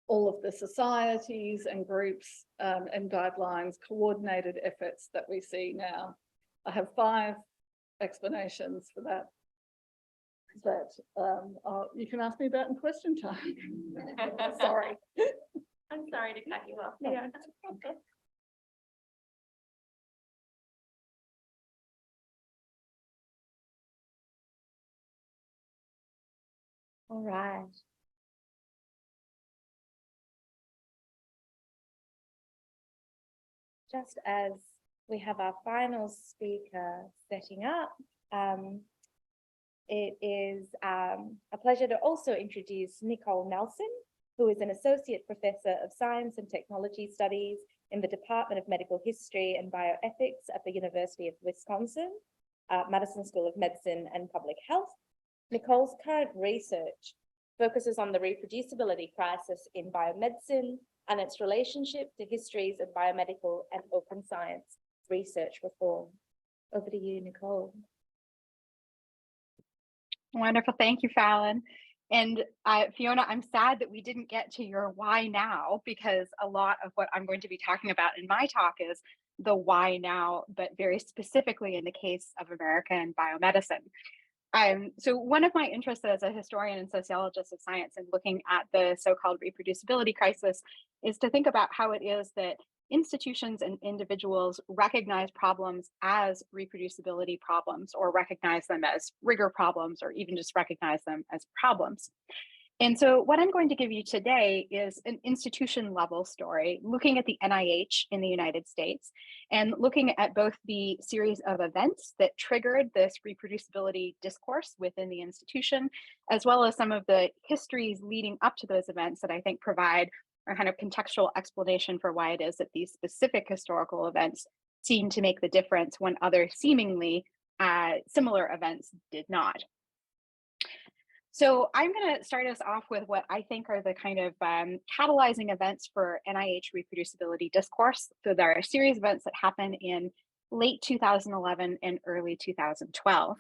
all of the societies and groups and guidelines, coordinated efforts that we see now. I have 5 explanations for that. You can ask me about in question time. Sorry. I'm sorry to cut you off. Yeah. All right. Just as we have our final speaker setting up, it is a pleasure to also introduce Nicole Nelson, who is an Associate Professor of Science and Technology Studies in the Department of Medical History and Bioethics at the University of Wisconsin, Madison School of Medicine and Public Health. Nicole's current research focuses on the reproducibility crisis in biomedicine and its relationship to histories of biomedical and open science research reform. Over to you, Nicole. Wonderful. Thank you, Fallon. And Fiona, I'm sad that we didn't get to your why now, because a lot of what I'm going to be talking about in my talk is the why now, but very specifically in the case of American biomedicine. So one of my interests as a historian and sociologist of science and looking at the so-called reproducibility crisis is to think about how it is that institutions and individuals recognize problems as reproducibility problems, or recognize them as rigor problems, or even just recognize them as problems. And so what I'm going to give you today is an institution level story, looking at the NIH in the United States and looking at both the series of events that triggered this reproducibility discourse within the institution, as well as some of the histories leading up to those events that I think provide a kind of contextual explanation for why it is that these specific historical events seem to make the difference when other seemingly similar events did not. So I'm going to start us off with what I think are the kind of catalyzing events for NIH reproducibility discourse. So there are a series of events that happen in late 2011 and early 2012.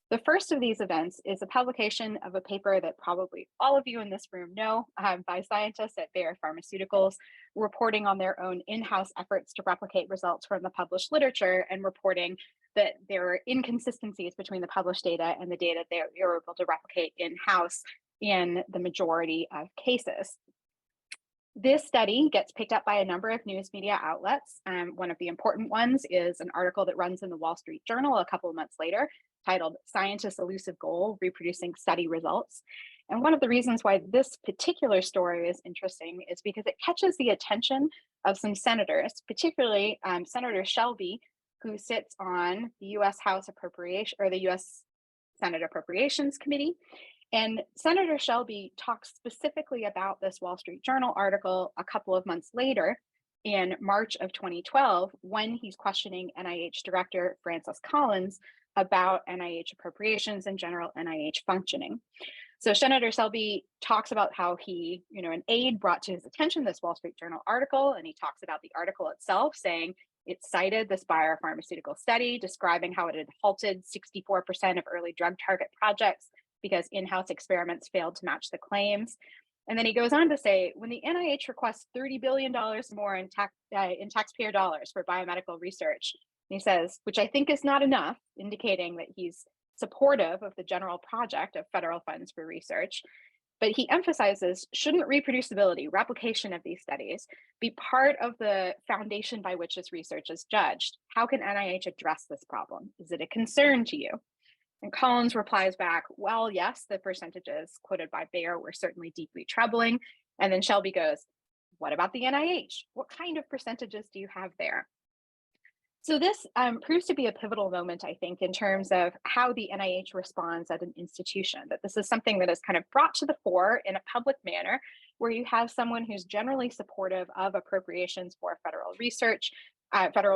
The first of these events is a publication of a paper that probably all of you in this room know by scientists at Bayer Pharmaceuticals, reporting on their own in-house efforts to replicate results from the published literature and reporting that there were inconsistencies between the published data and the data they were able to replicate in-house in the majority of cases. This study gets picked up by a number of news media outlets. One of the important ones is an article that runs in the Wall Street Journal a couple of months later, titled "Scientists' Elusive Goal, Reproducing Study Results." And one of the reasons why this particular story is interesting is because it catches the attention of some senators, particularly Senator Shelby, who sits on the U.S. House Appropriation, or the U.S. Senate Appropriations Committee. And Senator Shelby talks specifically about this Wall Street Journal article a couple of months later in March of 2012, when he's questioning NIH Director Francis Collins about NIH appropriations and general NIH functioning. So Senator Shelby talks about how he, an aide brought to his attention this Wall Street Journal article, and he talks about the article itself, saying it cited this biopharmaceutical study describing how it had halted 64% of early drug target projects because in-house experiments failed to match the claims. And then he goes on to say, when the NIH requests $30 billion more in taxpayer dollars for biomedical research, he says, which I think is not enough, indicating that he's supportive of the general project of federal funds for research. But he emphasizes, shouldn't reproducibility, replication of these studies, be part of the foundation by which this research is judged? How can NIH address this problem? Is it a concern to you? And Collins replies back, well, yes, the percentages quoted by Bayer were certainly deeply troubling. And then Shelby goes, what about the NIH? What kind of percentages do you have there? So this proves to be a pivotal moment, I think, in terms of how the NIH responds at an institution, that this is something that is kind of brought to the fore in a public manner, where you have someone who's generally supportive of appropriations for federal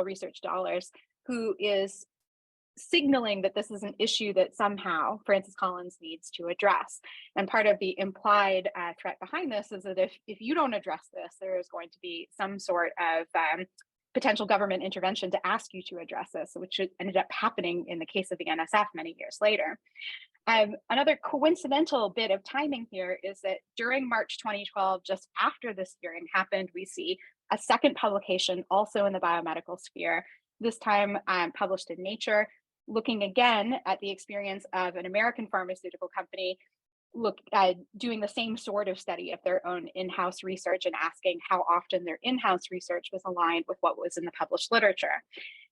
research dollars, who is signaling that this is an issue that somehow Francis Collins needs to address. And part of the implied threat behind this is that if you don't address this, there is going to be some sort of potential government intervention to ask you to address this, which ended up happening in the case of the NSF many years later. Another coincidental bit of timing here is that during March 2012, just after this hearing happened, we see a second publication also in the biomedical sphere, this time published in Nature, looking again at the experience of an American pharmaceutical company doing the same sort of study of their own in-house research and asking how often their in-house research was aligned with what was in the published literature.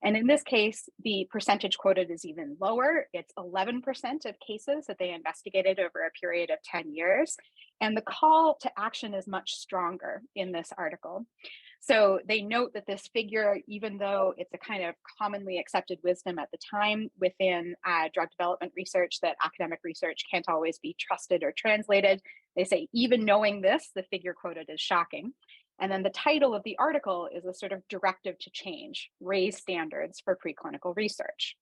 And in this case, the percentage quoted is even lower. It's 11% of cases that they investigated over a period of 10 years. And the call to action is much stronger in this article. So they note that this figure, even though it's a kind of commonly accepted wisdom at the time within drug development research, that academic research can't always be trusted or translated, they say, even knowing this, the figure quoted is shocking. And then the title of the article is a sort of directive to change, raise standards for preclinical research.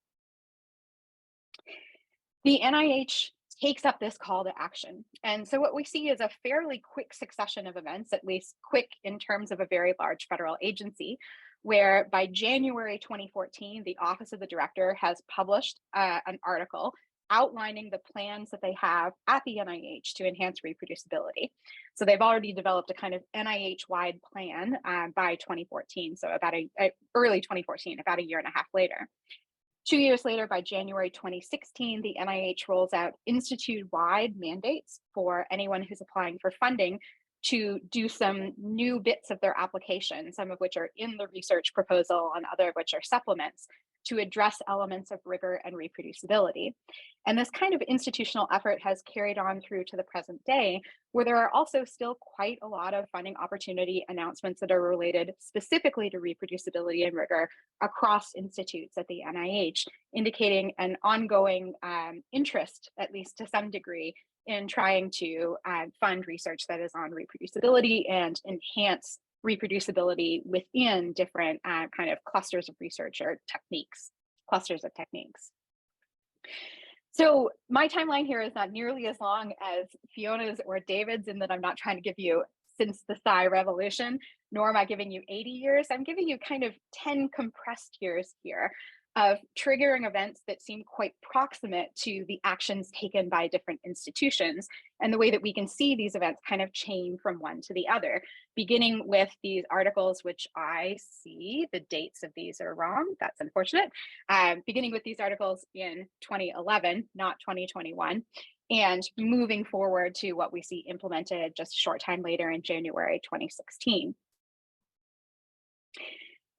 The NIH takes up this call to action. And so what we see is a fairly quick succession of events, at least quick in terms of a very large federal agency, where by January 2014, the Office of the Director has published an article outlining the plans that they have at the NIH to enhance reproducibility. So they've already developed a kind of NIH-wide plan by 2014, so about early 2014, about a year and a half later. 2 years later, by January 2016, the NIH rolls out institute-wide mandates for anyone who's applying for funding to do some new bits of their application, some of which are in the research proposal and other of which are supplements, to address elements of rigor and reproducibility. And this kind of institutional effort has carried on through to the present day, where there are also still quite a lot of funding opportunity announcements that are related specifically to reproducibility and rigor across institutes at the NIH, indicating an ongoing interest, at least to some degree, in trying to fund research that is on reproducibility and enhance reproducibility within different kind of clusters of research or clusters of techniques. So my timeline here is not nearly as long as Fiona's or David's, in that I'm not trying to give you since the Psi revolution, nor am I giving you 80 years. I'm giving you kind of 10 compressed years here of triggering events that seem quite proximate to the actions taken by different institutions, and the way that we can see these events kind of chain from one to the other, beginning with these articles, which I see the dates of these are wrong. That's unfortunate. Beginning with these articles in 2011, not 2021, and moving forward to what we see implemented just a short time later in January 2016.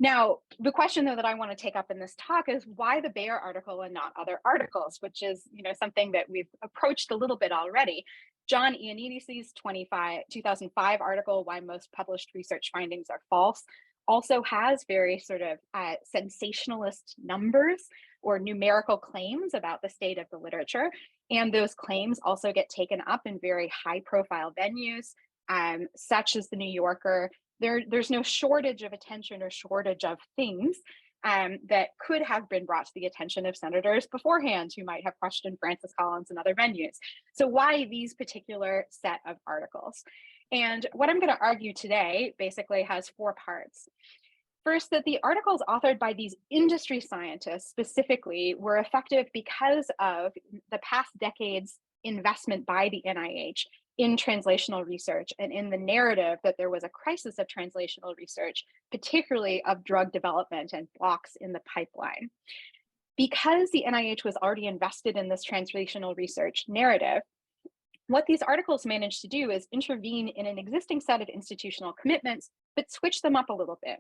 Now, the question though that I want to take up in this talk is why the Bayer article and not other articles, which is something that we've approached a little bit already. John Ioannidis' 2005 article, Why Most Published Research Findings Are False, also has very sort of sensationalist numbers or numerical claims about the state of the literature. And those claims also get taken up in very high profile venues, such as the New Yorker. There's no shortage of attention or shortage of things that could have been brought to the attention of senators beforehand who might have questioned Francis Collins and other venues. So why these particular set of articles? And what I'm going to argue today basically has 4 parts. First, that the articles authored by these industry scientists specifically were effective because of the past decades investment by the NIH in translational research and in the narrative that there was a crisis of translational research, particularly of drug development and blocks in the pipeline. Because the NIH was already invested in this translational research narrative, what these articles managed to do is intervene in an existing set of institutional commitments, but switch them up a little bit.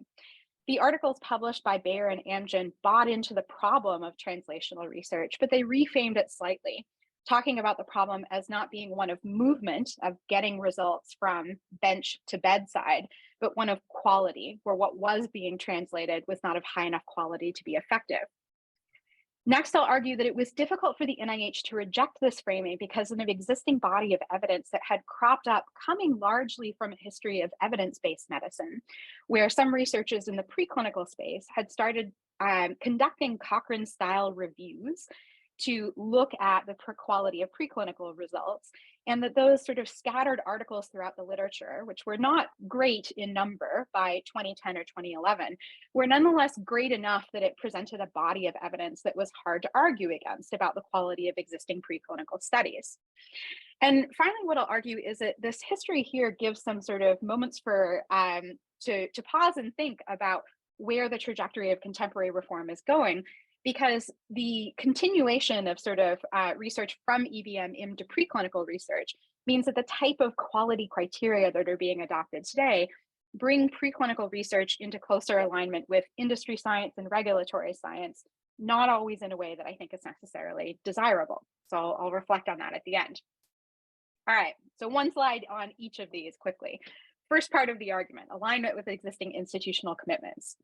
The articles published by Bayer and Amgen bought into the problem of translational research, but they reframed it slightly. talking about the problem as not being one of movement, of getting results from bench to bedside, but one of quality, where what was being translated was not of high enough quality to be effective. Next, I'll argue that it was difficult for the NIH to reject this framing because of an existing body of evidence that had cropped up, coming largely from a history of evidence-based medicine, where some researchers in the preclinical space had started conducting Cochrane-style reviews to look at the quality of preclinical results, and that those sort of scattered articles throughout the literature, which were not great in number by 2010 or 2011, were nonetheless great enough that it presented a body of evidence that was hard to argue against about the quality of existing preclinical studies. And finally, what I'll argue is that this history here gives some sort of moments for to pause and think about where the trajectory of contemporary reform is going, because the continuation of sort of research from EBM into preclinical research means that the type of quality criteria that are being adopted today bring preclinical research into closer alignment with industry science and regulatory science, not always in a way that I think is necessarily desirable. So I'll reflect on that at the end. All right, so one slide on each of these quickly. First part of the argument, alignment with existing institutional commitments.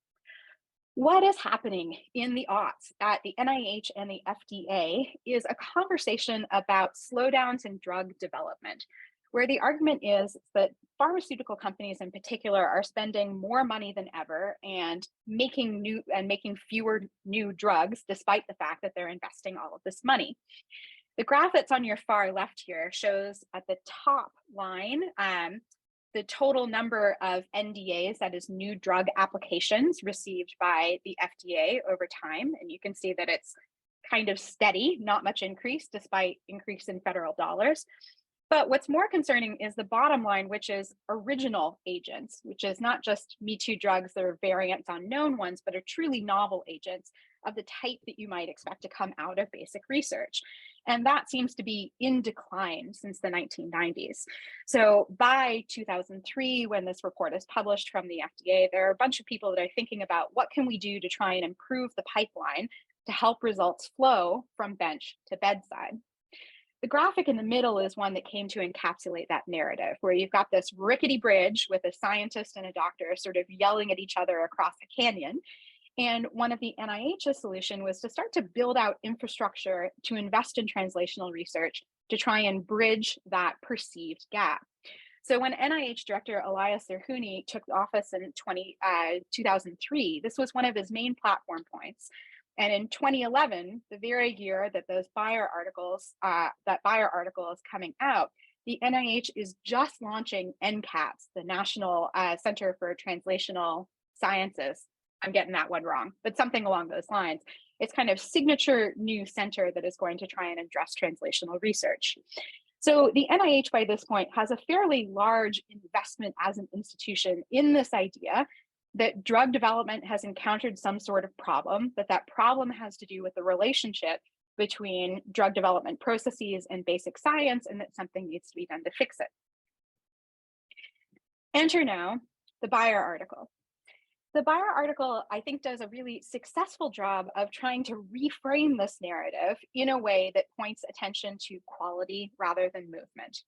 What is happening in the aughts at the NIH and the FDA is a conversation about slowdowns in drug development, where the argument is that pharmaceutical companies in particular are spending more money than ever and making fewer new drugs, despite the fact that they're investing all of this money. The graph that's on your far left here shows at the top line the total number of NDAs, that is new drug applications, received by the FDA over time. And you can see that it's kind of steady, not much increase despite increase in federal dollars. But what's more concerning is the bottom line, which is original agents, which is not just Me Too drugs that are variants on known ones, but are truly novel agents of the type that you might expect to come out of basic research. And that seems to be in decline since the 1990s. So by 2003, when this report is published from the FDA, there are a bunch of people that are thinking about what can we do to try and improve the pipeline to help results flow from bench to bedside. The graphic in the middle is one that came to encapsulate that narrative, where you've got this rickety bridge with a scientist and a doctor sort of yelling at each other across a canyon. And one of the NIH's solution was to start to build out infrastructure to invest in translational research to try and bridge that perceived gap. So when NIH Director Elias Zerhouni took office in 2003, this was one of his main platform points. And in 2011, the very year that those Bayer articles, is coming out, the NIH is just launching NCATS, the National Center for Translational Sciences. I'm getting that one wrong, but something along those lines. It's kind of signature new center that is going to try and address translational research. So the NIH by this point has a fairly large investment as an institution in this idea that drug development has encountered some sort of problem, that problem has to do with the relationship between drug development processes and basic science, and that something needs to be done to fix it. Enter now the Bayer article. The Bayer article, I think, does a really successful job of trying to reframe this narrative in a way that points attention to quality rather than movement.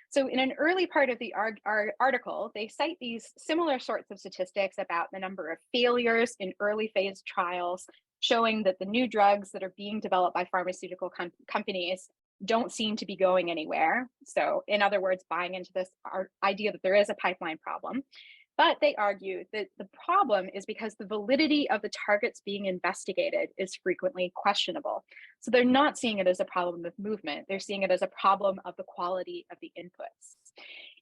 So in an early part of the article, they cite these similar sorts of statistics about the number of failures in early phase trials, showing that the new drugs that are being developed by pharmaceutical companies don't seem to be going anywhere. So in other words, buying into this idea that there is a pipeline problem. But they argue that the problem is because the validity of the targets being investigated is frequently questionable. So they're not seeing it as a problem of movement. They're seeing it as a problem of the quality of the inputs.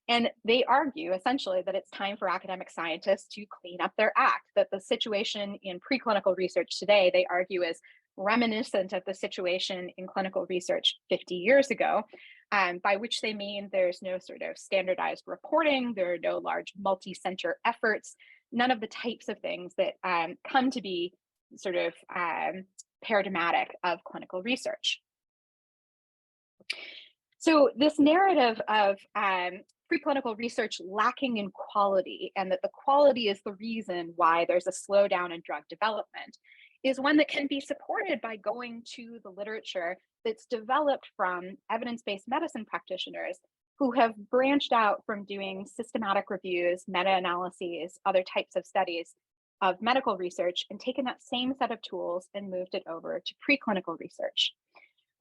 And they argue essentially that it's time for academic scientists to clean up their act, that the situation in preclinical research today, they argue, is reminiscent of the situation in clinical research 50 years ago, by which they mean there's no sort of standardized reporting, there are no large multi-center efforts, none of the types of things that come to be sort of paradigmatic of clinical research. So this narrative of preclinical research lacking in quality, and that the quality is the reason why there's a slowdown in drug development, is one that can be supported by going to the literature that's developed from evidence-based medicine practitioners who have branched out from doing systematic reviews, meta-analyses, other types of studies of medical research, and taken that same set of tools and moved it over to preclinical research.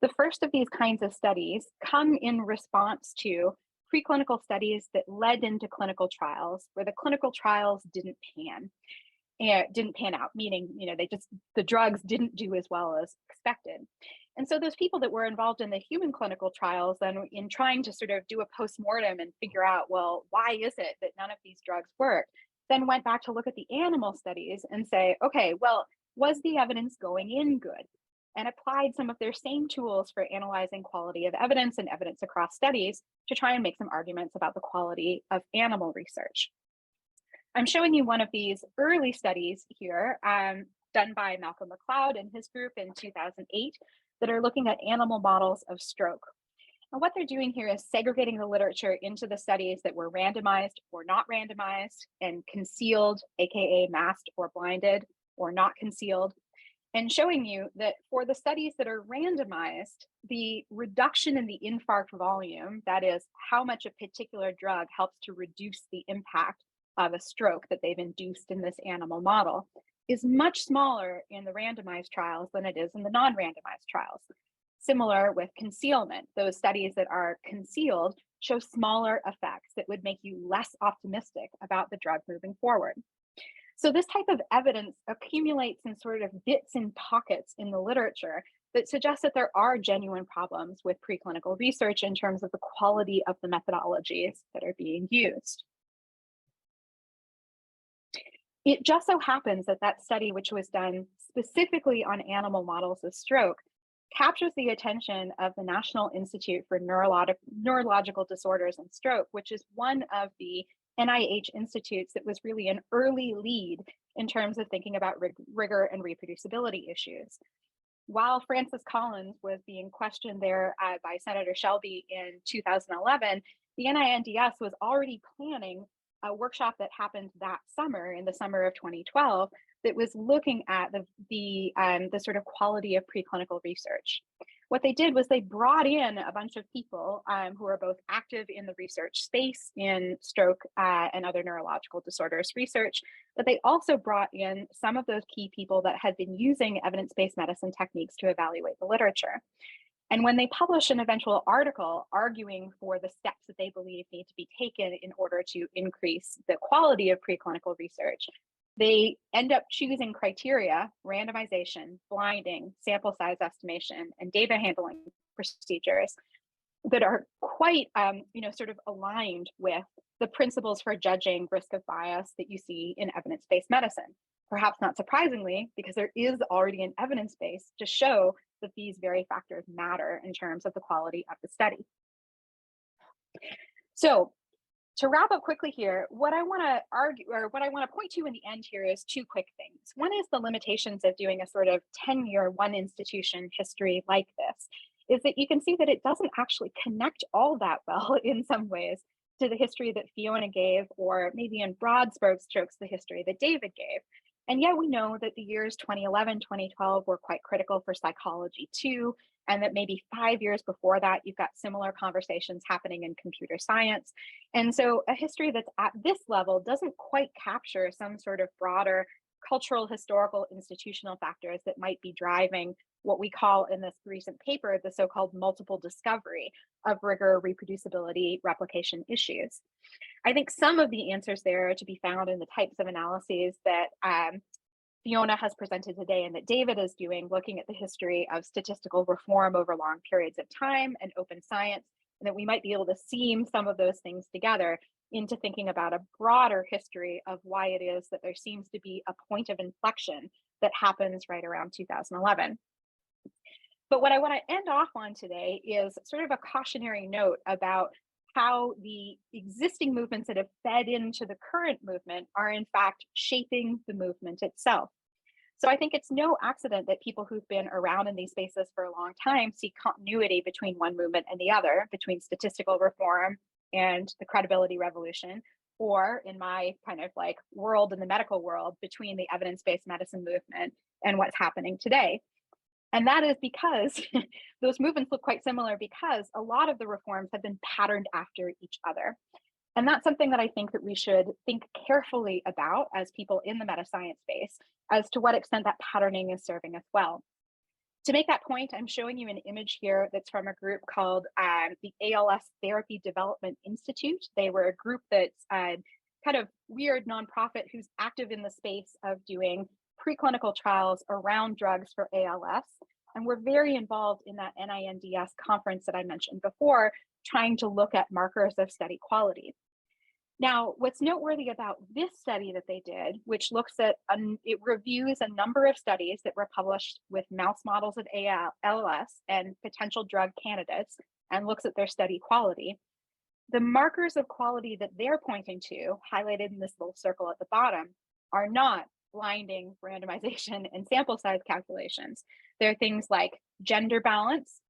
The first of these kinds of studies come in response to preclinical studies that led into clinical trials where the clinical trials didn't pan out, meaning, the drugs didn't do as well as expected. And so those people that were involved in the human clinical trials, then in trying to sort of do a postmortem and figure out, well, why is it that none of these drugs worked, then went back to look at the animal studies and say, okay, well, was the evidence going in good? And applied some of their same tools for analyzing quality of evidence and evidence across studies to try and make some arguments about the quality of animal research. I'm showing you one of these early studies here done by Malcolm McLeod and his group in 2008 that are looking at animal models of stroke. And what they're doing here is segregating the literature into the studies that were randomized or not randomized and concealed, AKA masked or blinded or not concealed, and showing you that for the studies that are randomized, the reduction in the infarct volume, that is how much a particular drug helps to reduce the impact of a stroke that they've induced in this animal model, is much smaller in the randomized trials than it is in the non-randomized trials. Similar with concealment, those studies that are concealed show smaller effects that would make you less optimistic about the drug moving forward. So this type of evidence accumulates in sort of bits and pockets in the literature that suggests that there are genuine problems with preclinical research in terms of the quality of the methodologies that are being used. It just so happens that that study, which was done specifically on animal models of stroke, captures the attention of the National Institute for Neurological Disorders and Stroke, which is one of the NIH institutes that was really an early lead in terms of thinking about rigor and reproducibility issues. While Francis Collins was being questioned there by Senator Shelby in 2011, the NINDS was already planning a workshop that happened that summer, in the summer of 2012, that was looking at the sort of quality of preclinical research. What they did was they brought in a bunch of people who are both active in the research space in stroke and other neurological disorders research, but they also brought in some of those key people that had been using evidence-based medicine techniques to evaluate the literature. And when they publish an eventual article arguing for the steps that they believe need to be taken in order to increase the quality of preclinical research, they end up choosing criteria, randomization, blinding, sample size estimation, and data handling procedures that are quite, sort of aligned with the principles for judging risk of bias that you see in evidence-based medicine. Perhaps not surprisingly, because there is already an evidence base to show that these very factors matter in terms of the quality of the study. So to wrap up quickly here, what I want to argue, or what I want to point to in the end here, is two quick things. One is the limitations of doing a sort of 10-year one institution history like this, is that you can see that it doesn't actually connect all that well in some ways to the history that Fiona gave, or maybe in broad strokes, the history that David gave. And yet we know that the years 2011, 2012 were quite critical for psychology too, and that maybe 5 years before that, you've got similar conversations happening in computer science. And so a history that's at this level doesn't quite capture some sort of broader cultural, historical, institutional factors that might be driving what we call in this recent paper, the so-called multiple discovery of rigor, reproducibility, replication issues. I think some of the answers there are to be found in the types of analyses that Fiona has presented today and that David is doing, looking at the history of statistical reform over long periods of time and open science, and that we might be able to seam some of those things together into thinking about a broader history of why it is that there seems to be a point of inflection that happens right around 2011. But what I want to end off on today is sort of a cautionary note about how the existing movements that have fed into the current movement are in fact shaping the movement itself. So I think it's no accident that people who've been around in these spaces for a long time see continuity between one movement and the other, between statistical reform and the credibility revolution, or in my kind of like world, in the medical world, between the evidence-based medicine movement and what's happening today. And that is because those movements look quite similar, because a lot of the reforms have been patterned after each other. And that's something that I think that we should think carefully about as people in the meta-science space, as to what extent that patterning is serving us well. To make that point, I'm showing you an image here that's from a group called the ALS Therapy Development Institute. They were a group that's kind of weird nonprofit who's active in the space of doing preclinical trials around drugs for ALS. And we're very involved in that NINDS conference that I mentioned before, trying to look at markers of study quality. Now, what's noteworthy about this study that they did, which looks at, it reviews a number of studies that were published with mouse models of ALS and potential drug candidates, and looks at their study quality. The markers of quality that they're pointing to, highlighted in this little circle at the bottom, are not blinding randomization and sample size calculations. They're things like gender balance,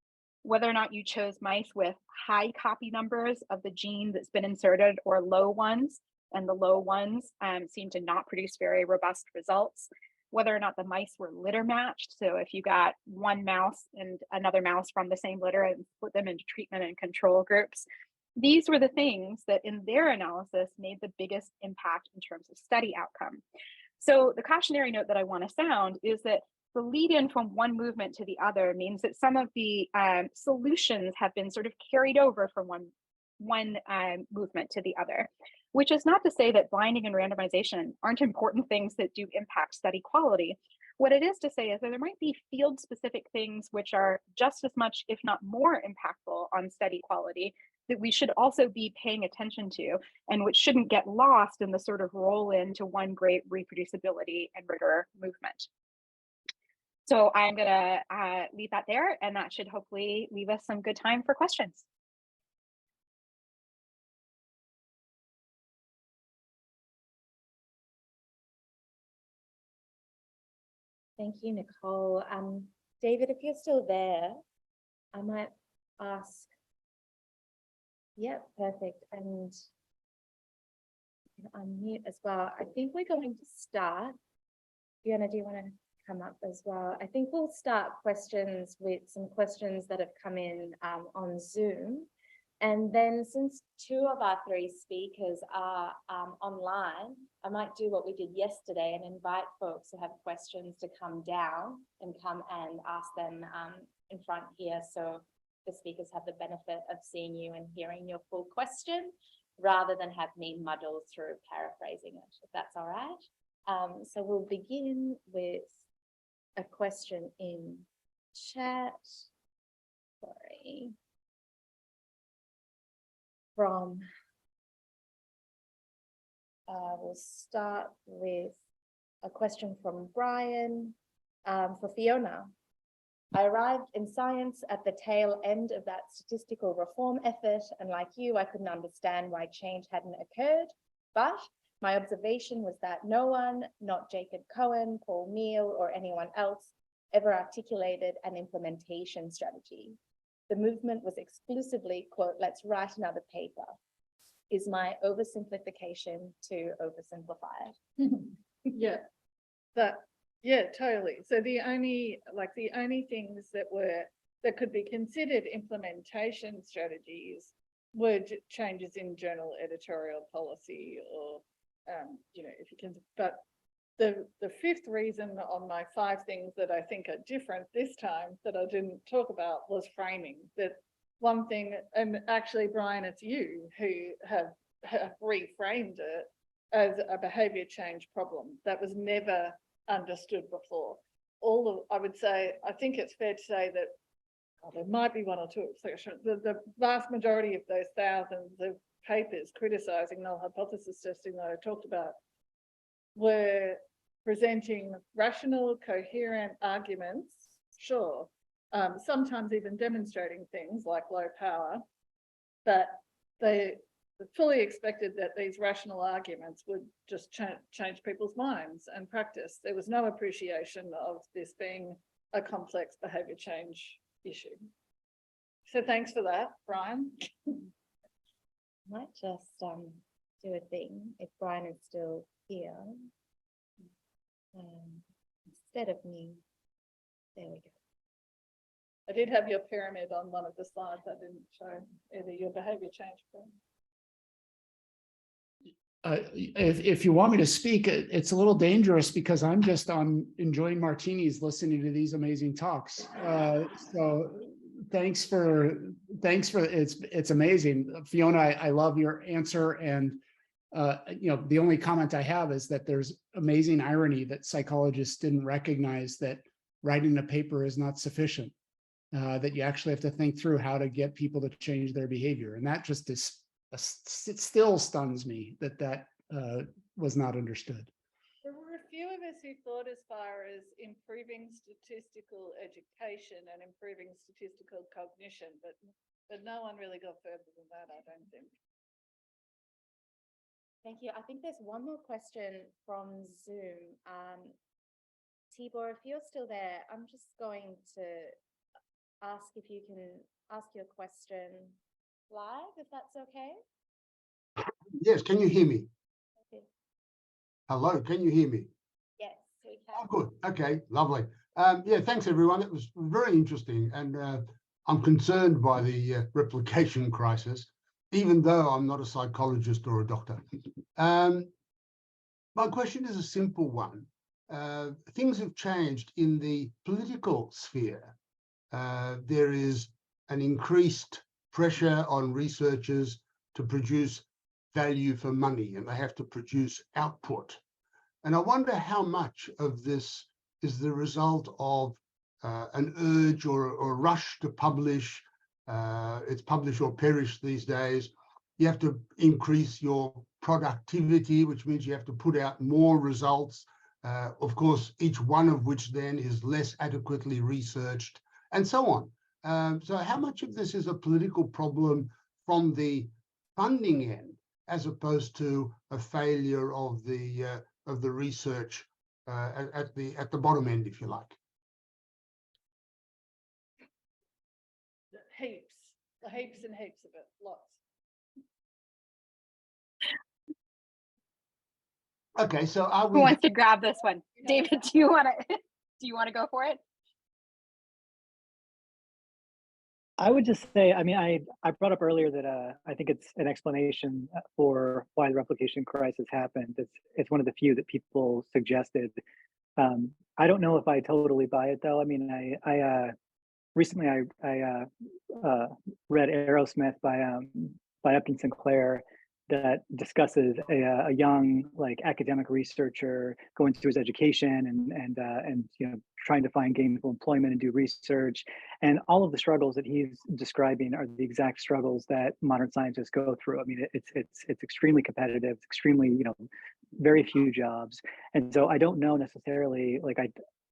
whether or not you chose mice with high copy numbers of the gene that's been inserted or low ones, and the low ones seem to not produce very robust results, whether or not the mice were litter matched. So if you got one mouse and another mouse from the same litter and put them into treatment and control groups, these were the things that in their analysis made the biggest impact in terms of study outcome. So the cautionary note that I want to sound is that the lead in from one movement to the other means that some of the solutions have been sort of carried over from one movement to the other, which is not to say that blinding and randomization aren't important things that do impact study quality. What it is to say is that there might be field specific things which are just as much, if not more impactful on study quality, that we should also be paying attention to, and which shouldn't get lost in the sort of roll into one great reproducibility and rigor movement. So I'm gonna leave that there, and that should hopefully leave us some good time for questions. Thank you, Nicole. David, if you're still there, I might ask. Yep, perfect. And unmute as well. I think we're going to start. Fiona, do you want to come up as well? I think we'll start questions with some questions that have come in on Zoom. And then since two of our three speakers are online, I might do what we did yesterday and invite folks who have questions to come down and come and ask them in front here. So the speakers have the benefit of seeing you and hearing your full question, rather than have me muddle through paraphrasing it, if that's all right. So we'll begin with a question in chat. Sorry. We'll start with a question from Brian for Fiona. I arrived in science at the tail end of that statistical reform effort, and like you, I couldn't understand why change hadn't occurred, but my observation was that no one, not Jacob Cohen, Paul Meehl, or anyone else, ever articulated an implementation strategy. The movement was exclusively, quote, let's write another paper. Is my oversimplification to oversimplify it? Yeah, totally. So the only things that could be considered implementation strategies were changes in journal editorial policy, or if you can. But the fifth reason on my 5 things that I think are different this time that I didn't talk about was framing. That one thing, and actually, Brian, it's you who have reframed it as a behaviour change problem that was never understood before. I would say, I think it's fair to say that there might be one or two exceptions. The vast majority of those thousands of papers criticising null hypothesis testing that I talked about were presenting rational, coherent arguments, sure, sometimes even demonstrating things like low power, but they fully expected that these rational arguments would just change people's minds and practice. There was no appreciation of this being a complex behaviour change issue. So thanks for that, Brian. I might just do a thing if Brian is still here. Instead of me, there we go. I did have your pyramid on one of the slides. I didn't show either your behavior change. If you want me to speak, it's a little dangerous because I'm just enjoying martinis, listening to these amazing talks. So thanks for it's amazing, Fiona. I love your answer, and the only comment I have is that there's amazing irony that psychologists didn't recognize that writing a paper is not sufficient. That you actually have to think through how to get people to change their behavior, and that just is. It still stuns me that was not understood. There were a few of us who thought as far as improving statistical education and improving statistical cognition, but no one really got further than that, I don't think. Thank you. I think there's one more question from Zoom. Tibor, if you're still there, I'm just going to ask if you can ask your question live, if that's okay. Yes, can you hear me? Okay. Hello, can you hear me? Yes, we can. Oh, good. Okay, lovely. Yeah, thanks everyone. It was very interesting, and I'm concerned by the replication crisis, even though I'm not a psychologist or a doctor. My question is a simple one. Things have changed in the political sphere. There is an increased pressure on researchers to produce value for money, and they have to produce output. And I wonder how much of this is the result of an urge or rush to publish. It's publish or perish these days. You have to increase your productivity, which means you have to put out more results. Of course, each one of which then is less adequately researched, and so on. So how much of this is a political problem from the funding end, as opposed to a failure of the research at the bottom end, if you like? Heaps and heaps of it, lots. Okay, so are Who we? wants to grab this one? David, do you want to go for it? I would just say, I mean, I brought up earlier that I think it's an explanation for why the replication crisis happened. It's one of the few that people suggested. I don't know if I totally buy it though. I mean, I recently I read Aerosmith by Upton Sinclair that discusses a young academic researcher going through his education and trying to find gainful employment and do research, and all of the struggles that he's describing are the exact struggles that modern scientists go through. I mean, it's extremely competitive, it's extremely very few jobs, and so I don't know necessarily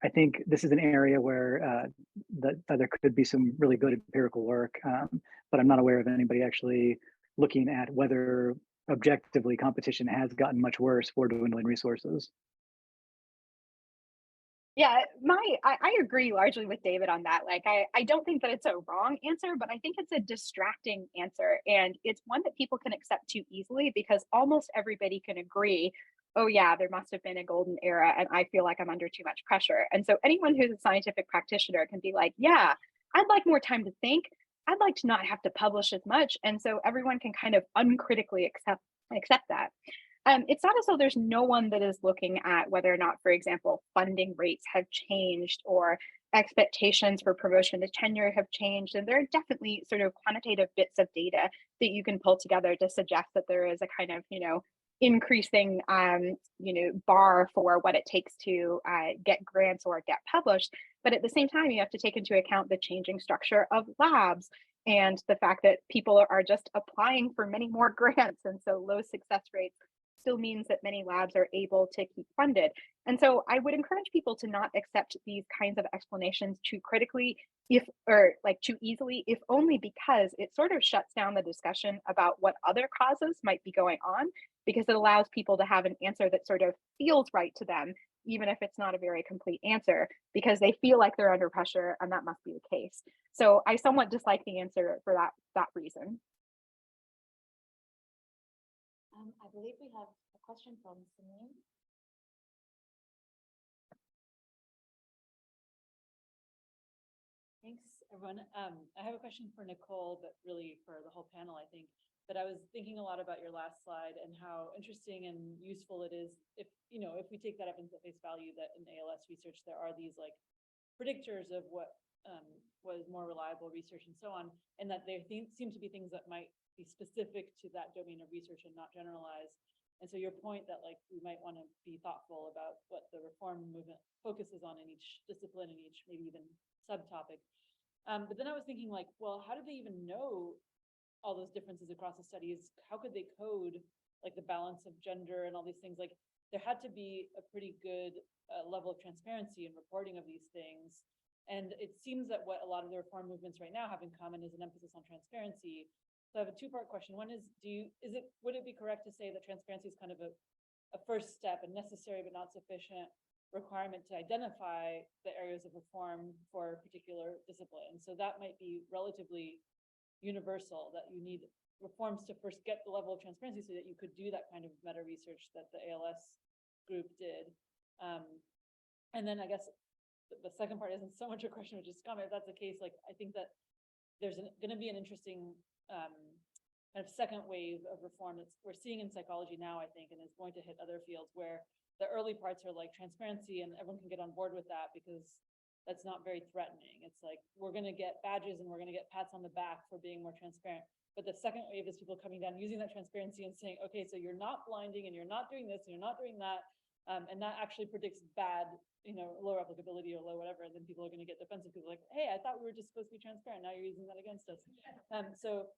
I think this is an area where there could be some really good empirical work, but I'm not aware of anybody actually looking at whether objectively competition has gotten much worse for dwindling resources. Yeah, I agree largely with David on that. I don't think that it's a wrong answer, but I think it's a distracting answer. And it's one that people can accept too easily because almost everybody can agree, oh yeah, there must have been a golden era and I feel like I'm under too much pressure. And so anyone who's a scientific practitioner can be like, yeah, I'd like more time to think. I'd like to not have to publish as much. And so everyone can kind of uncritically accept that. It's not as though there's no one that is looking at whether or not, for example, funding rates have changed or expectations for promotion to tenure have changed. And there are definitely sort of quantitative bits of data that you can pull together to suggest that there is a kind of, increasing, bar for what it takes to get grants or get published. But at the same time, you have to take into account the changing structure of labs and the fact that people are just applying for many more grants. And so low success rates still means that many labs are able to keep funded. And so I would encourage people to not accept these kinds of explanations too critically, too easily, if only because it sort of shuts down the discussion about what other causes might be going on, because it allows people to have an answer that sort of feels right to them, even if it's not a very complete answer, because they feel like they're under pressure, and that must be the case. So I somewhat dislike the answer for that reason. I believe we have a question from Samin. Thanks, everyone. I have a question for Nicole, but really for the whole panel, I think. But I was thinking a lot about your last slide and how interesting and useful it is if, if we take that evidence at face value that in ALS research, there are these like predictors of what was more reliable research and so on, and that there seem to be things that might be specific to that domain of research and not generalized. And so your point that like we might want to be thoughtful about what the reform movement focuses on in each discipline and each maybe even subtopic. But then I was thinking like, well, how do they even know all those differences across the studies? How could they code like the balance of gender and all these things? Like there had to be a pretty good level of transparency in reporting of these things. And it seems that what a lot of the reform movements right now have in common is an emphasis on transparency. So I have a two-part question. One is, would it be correct to say that transparency is kind of a first step, a necessary but not sufficient requirement to identify the areas of reform for a particular discipline? So that might be relatively universal, that you need reforms to first get the level of transparency so that you could do that kind of meta research that the ALS group did. And then I guess the second part isn't so much a question, but just a comment. If that's the case, like I think that there's going to be an interesting kind of second wave of reform that we're seeing in psychology now, I think, and is going to hit other fields where the early parts are like transparency and everyone can get on board with that because that's not very threatening. It's like, we're going to get badges and we're going to get pats on the back for being more transparent. But the second wave is people coming down, using that transparency and saying, okay, so you're not blinding and you're not doing this and you're not doing that. And that actually predicts bad, low replicability or low whatever. And then people are going to get defensive because like, hey, I thought we were just supposed to be transparent. Now you're using that against us. So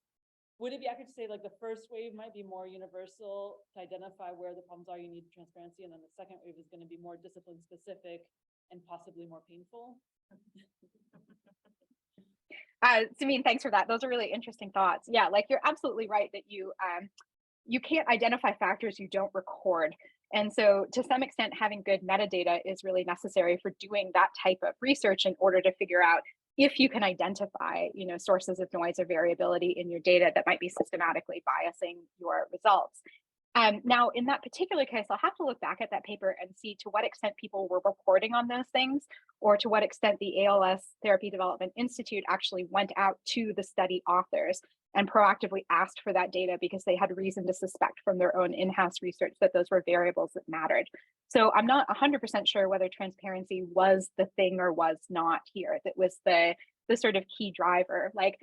would it be accurate to say like the first wave might be more universal to identify where the problems are, you need transparency. And then the second wave is going to be more discipline specific and possibly more painful? Samin, thanks for that. Those are really interesting thoughts. Yeah, like you're absolutely right that you can't identify factors you don't record. And so to some extent, having good metadata is really necessary for doing that type of research in order to figure out if you can identify, sources of noise or variability in your data that might be systematically biasing your results. Now, in that particular case, I'll have to look back at that paper and see to what extent people were reporting on those things, or to what extent the ALS Therapy Development Institute actually went out to the study authors and proactively asked for that data because they had reason to suspect from their own in-house research that those were variables that mattered. So I'm not 100% sure whether transparency was the thing or was not here. That was the sort of key driver. Like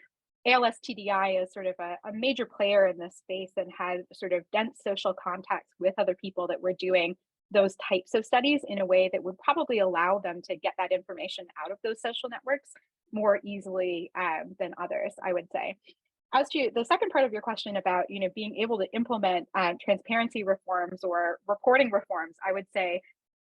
ALS TDI is sort of a major player in this space and had sort of dense social contacts with other people that were doing those types of studies in a way that would probably allow them to get that information out of those social networks more easily than others, I would say. As to the second part of your question about, being able to implement transparency reforms or reporting reforms, I would say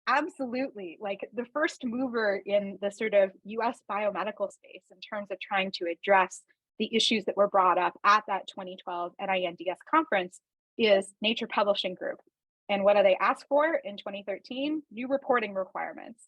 absolutely. Like the first mover in the sort of US biomedical space in terms of trying to address the issues that were brought up at that 2012 NINDS conference is Nature Publishing Group. And what do they ask for in 2013? New reporting requirements.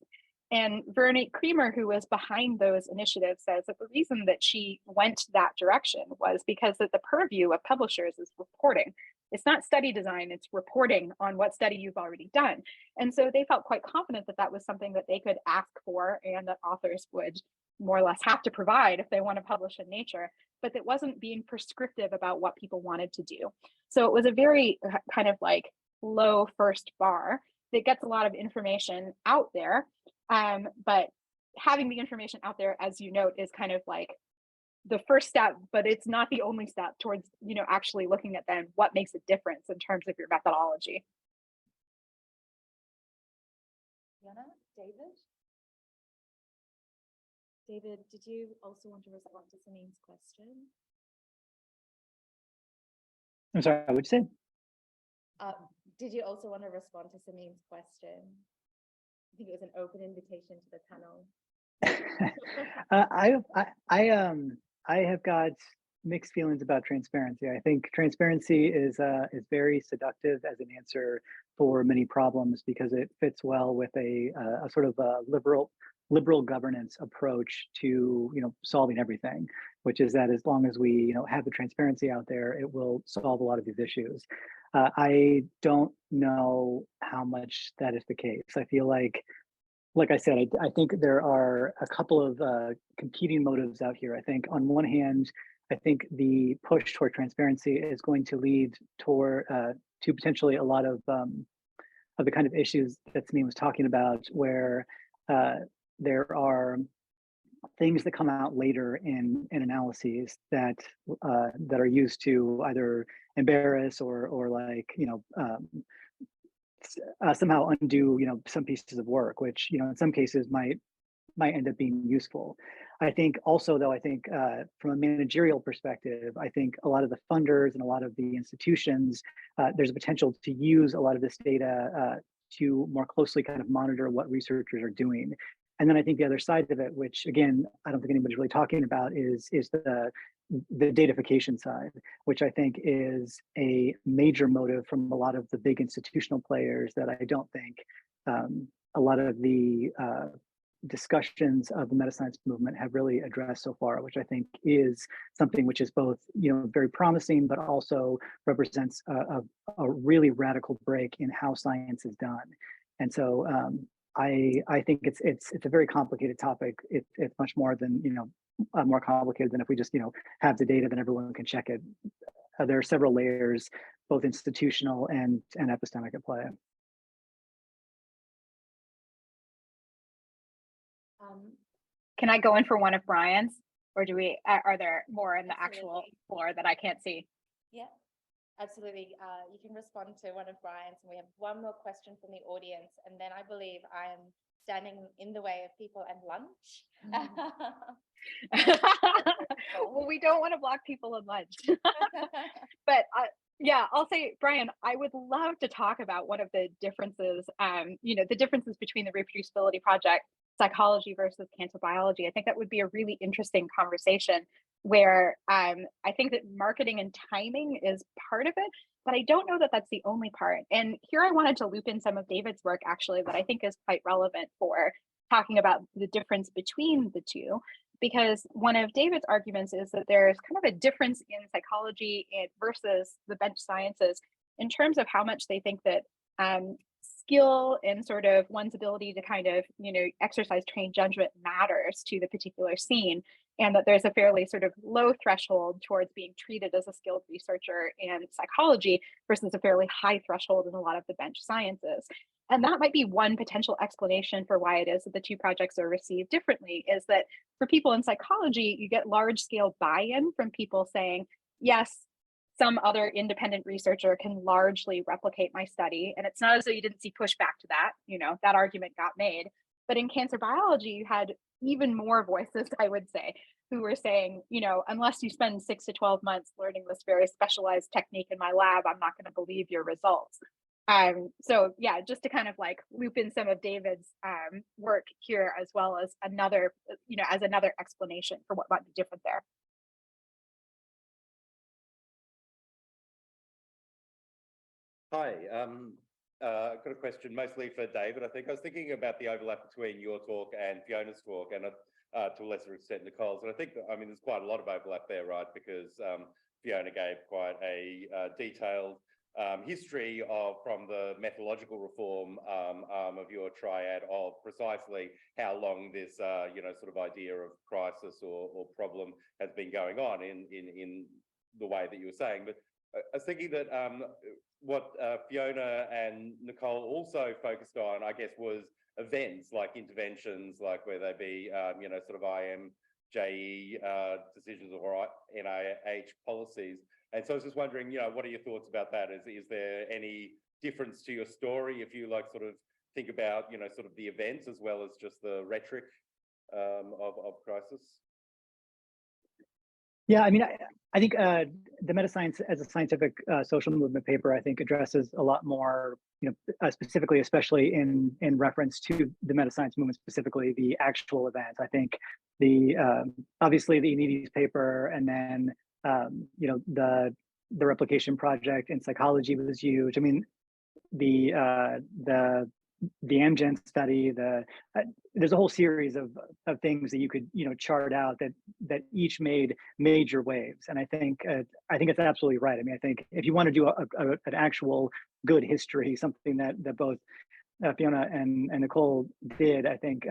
And Veronique Creamer, who was behind those initiatives, says that the reason that she went that direction was because that the purview of publishers is reporting. It's not study design, it's reporting on what study you've already done. And so they felt quite confident that that was something that they could ask for and that authors would more or less have to provide if they want to publish in Nature, but that wasn't being prescriptive about what people wanted to do. So it was a very kind of like low first bar that gets a lot of information out there. But having the information out there, as you note, is kind of like the first step, but it's not the only step towards, actually looking at then what makes a difference in terms of your methodology. Fiona, David, did you also want to respond to Samin's question? I'm sorry, what would you say? Did you also want to respond to Samin's question? I think it was an open invitation to the panel. I have got mixed feelings about transparency. I think transparency is very seductive as an answer for many problems because it fits well with a sort of a liberal governance approach to solving everything, which is that as long as we have the transparency out there, it will solve a lot of these issues. I don't know how much that is the case. I feel like I said, I think there are a couple of competing motives out here. I think on one hand, I think the push toward transparency is going to lead toward to potentially a lot of the kind of issues that Sameen was talking about, where there are things that come out later in analyses that that are used to either embarrass or like somehow undo some pieces of work, which in some cases might end up being useful. I think also, though, I think from a managerial perspective, I think a lot of the funders and a lot of the institutions, there's a potential to use a lot of this data to more closely kind of monitor what researchers are doing. And then I think the other side of it, which again, I don't think anybody's really talking about, is the datafication side, which I think is a major motive from a lot of the big institutional players that I don't think a lot of the discussions of the Metascience movement have really addressed so far, which I think is something which is both very promising, but also represents a really radical break in how science is done. And so I think it's a very complicated topic. It's much more than more complicated than if we just have the data, then everyone can check it. There are several layers, both institutional and epistemic at play. Can I go in for one of Brian's, or do we? Are there more in the actual Absolutely. floor that I can't see? Yeah, absolutely. You can respond to one of Brian's, and we have one more question from the audience, and then I believe I am standing in the way of people and lunch. Well, we don't want to block people at lunch. But yeah, I'll say, Brian, I would love to talk about one of the differences, the differences between the Reproducibility Project psychology versus cancer biology. I think that would be a really interesting conversation where I think that marketing and timing is part of it, but I don't know that that's the only part. And here I wanted to loop in some of David's work, actually, that I think is quite relevant for talking about the difference between the two, because one of David's arguments is that there's kind of a difference in psychology versus the bench sciences in terms of how much they think that skill and sort of one's ability to kind of, exercise trained judgment matters to the particular scene, and that there's a fairly sort of low threshold towards being treated as a skilled researcher in psychology versus a fairly high threshold in a lot of the bench sciences. And that might be one potential explanation for why it is that the two projects are received differently, is that for people in psychology, you get large scale buy-in from people saying, yes, some other independent researcher can largely replicate my study. And it's not as though you didn't see pushback to that, that argument got made. But in cancer biology, you had even more voices, I would say, who were saying, unless you spend 6 to 12 months learning this very specialized technique in my lab, I'm not going to believe your results. So yeah, just to kind of like loop in some of David's work here, as well as another, as another explanation for what might be different there. Hi, I've got a question mostly for David. I think I was thinking about the overlap between your talk and Fiona's talk, and to a lesser extent Nicole's. And I think, there's quite a lot of overlap there, right? Because Fiona gave quite a detailed history from the methodological reform arm of your triad of precisely how long this, sort of idea of crisis or problem has been going on in the way that you were saying. But I was thinking that what Fiona and Nicole also focused on, I guess, was events like interventions, like where they be, sort of IMJE decisions or NIH policies. And so I was just wondering, what are your thoughts about that? Is there any difference to your story if you like sort of think about, sort of the events as well as just the rhetoric of crisis? Yeah, I mean, I think the Metascience as a scientific social movement paper, I think addresses a lot more, specifically, especially in reference to the Metascience movement, specifically the actual events. I think the obviously the Inides paper, and then the replication project in psychology was huge. I mean, the the Amgen study, there's a whole series of things that you could chart out that each made major waves. And I think it's absolutely right. I mean, I think if you want to do an actual good history, something that both Fiona and Nicole did, I think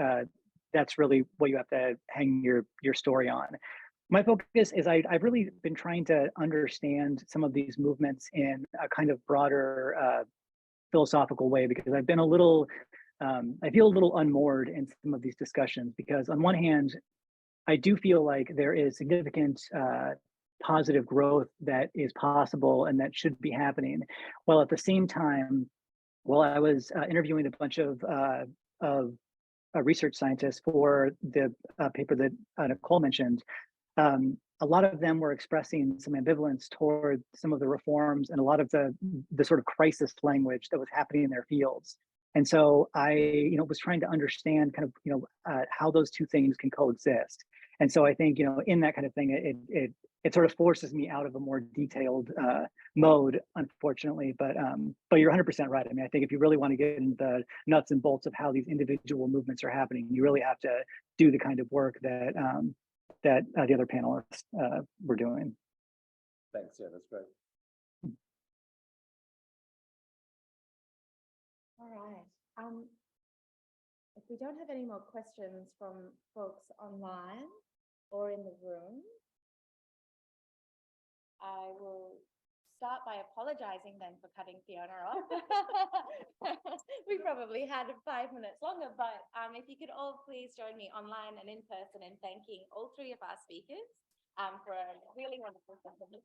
that's really what you have to hang your story on. My focus is I've really been trying to understand some of these movements in a kind of broader philosophical way, because I've been a little, I feel a little unmoored in some of these discussions, because on one hand, I do feel like there is significant positive growth that is possible and that should be happening, while at the same time, while I was interviewing a bunch of research scientists for the paper that Nicole mentioned, a lot of them were expressing some ambivalence toward some of the reforms and a lot of the sort of crisis language that was happening in their fields. And so I, was trying to understand kind of, how those two things can coexist. And so I think, in that kind of thing, it sort of forces me out of a more detailed mode, unfortunately. But you're 100% right. I mean, I think if you really want to get into the nuts and bolts of how these individual movements are happening, you really have to do the kind of work that the other panelists were doing. Thanks, yeah, that's great. All right. If we don't have any more questions from folks online or in the room, I will start by apologizing then for cutting Fiona off. We probably had 5 minutes longer, but if you could all please join me online and in person in thanking all three of our speakers for a really wonderful session.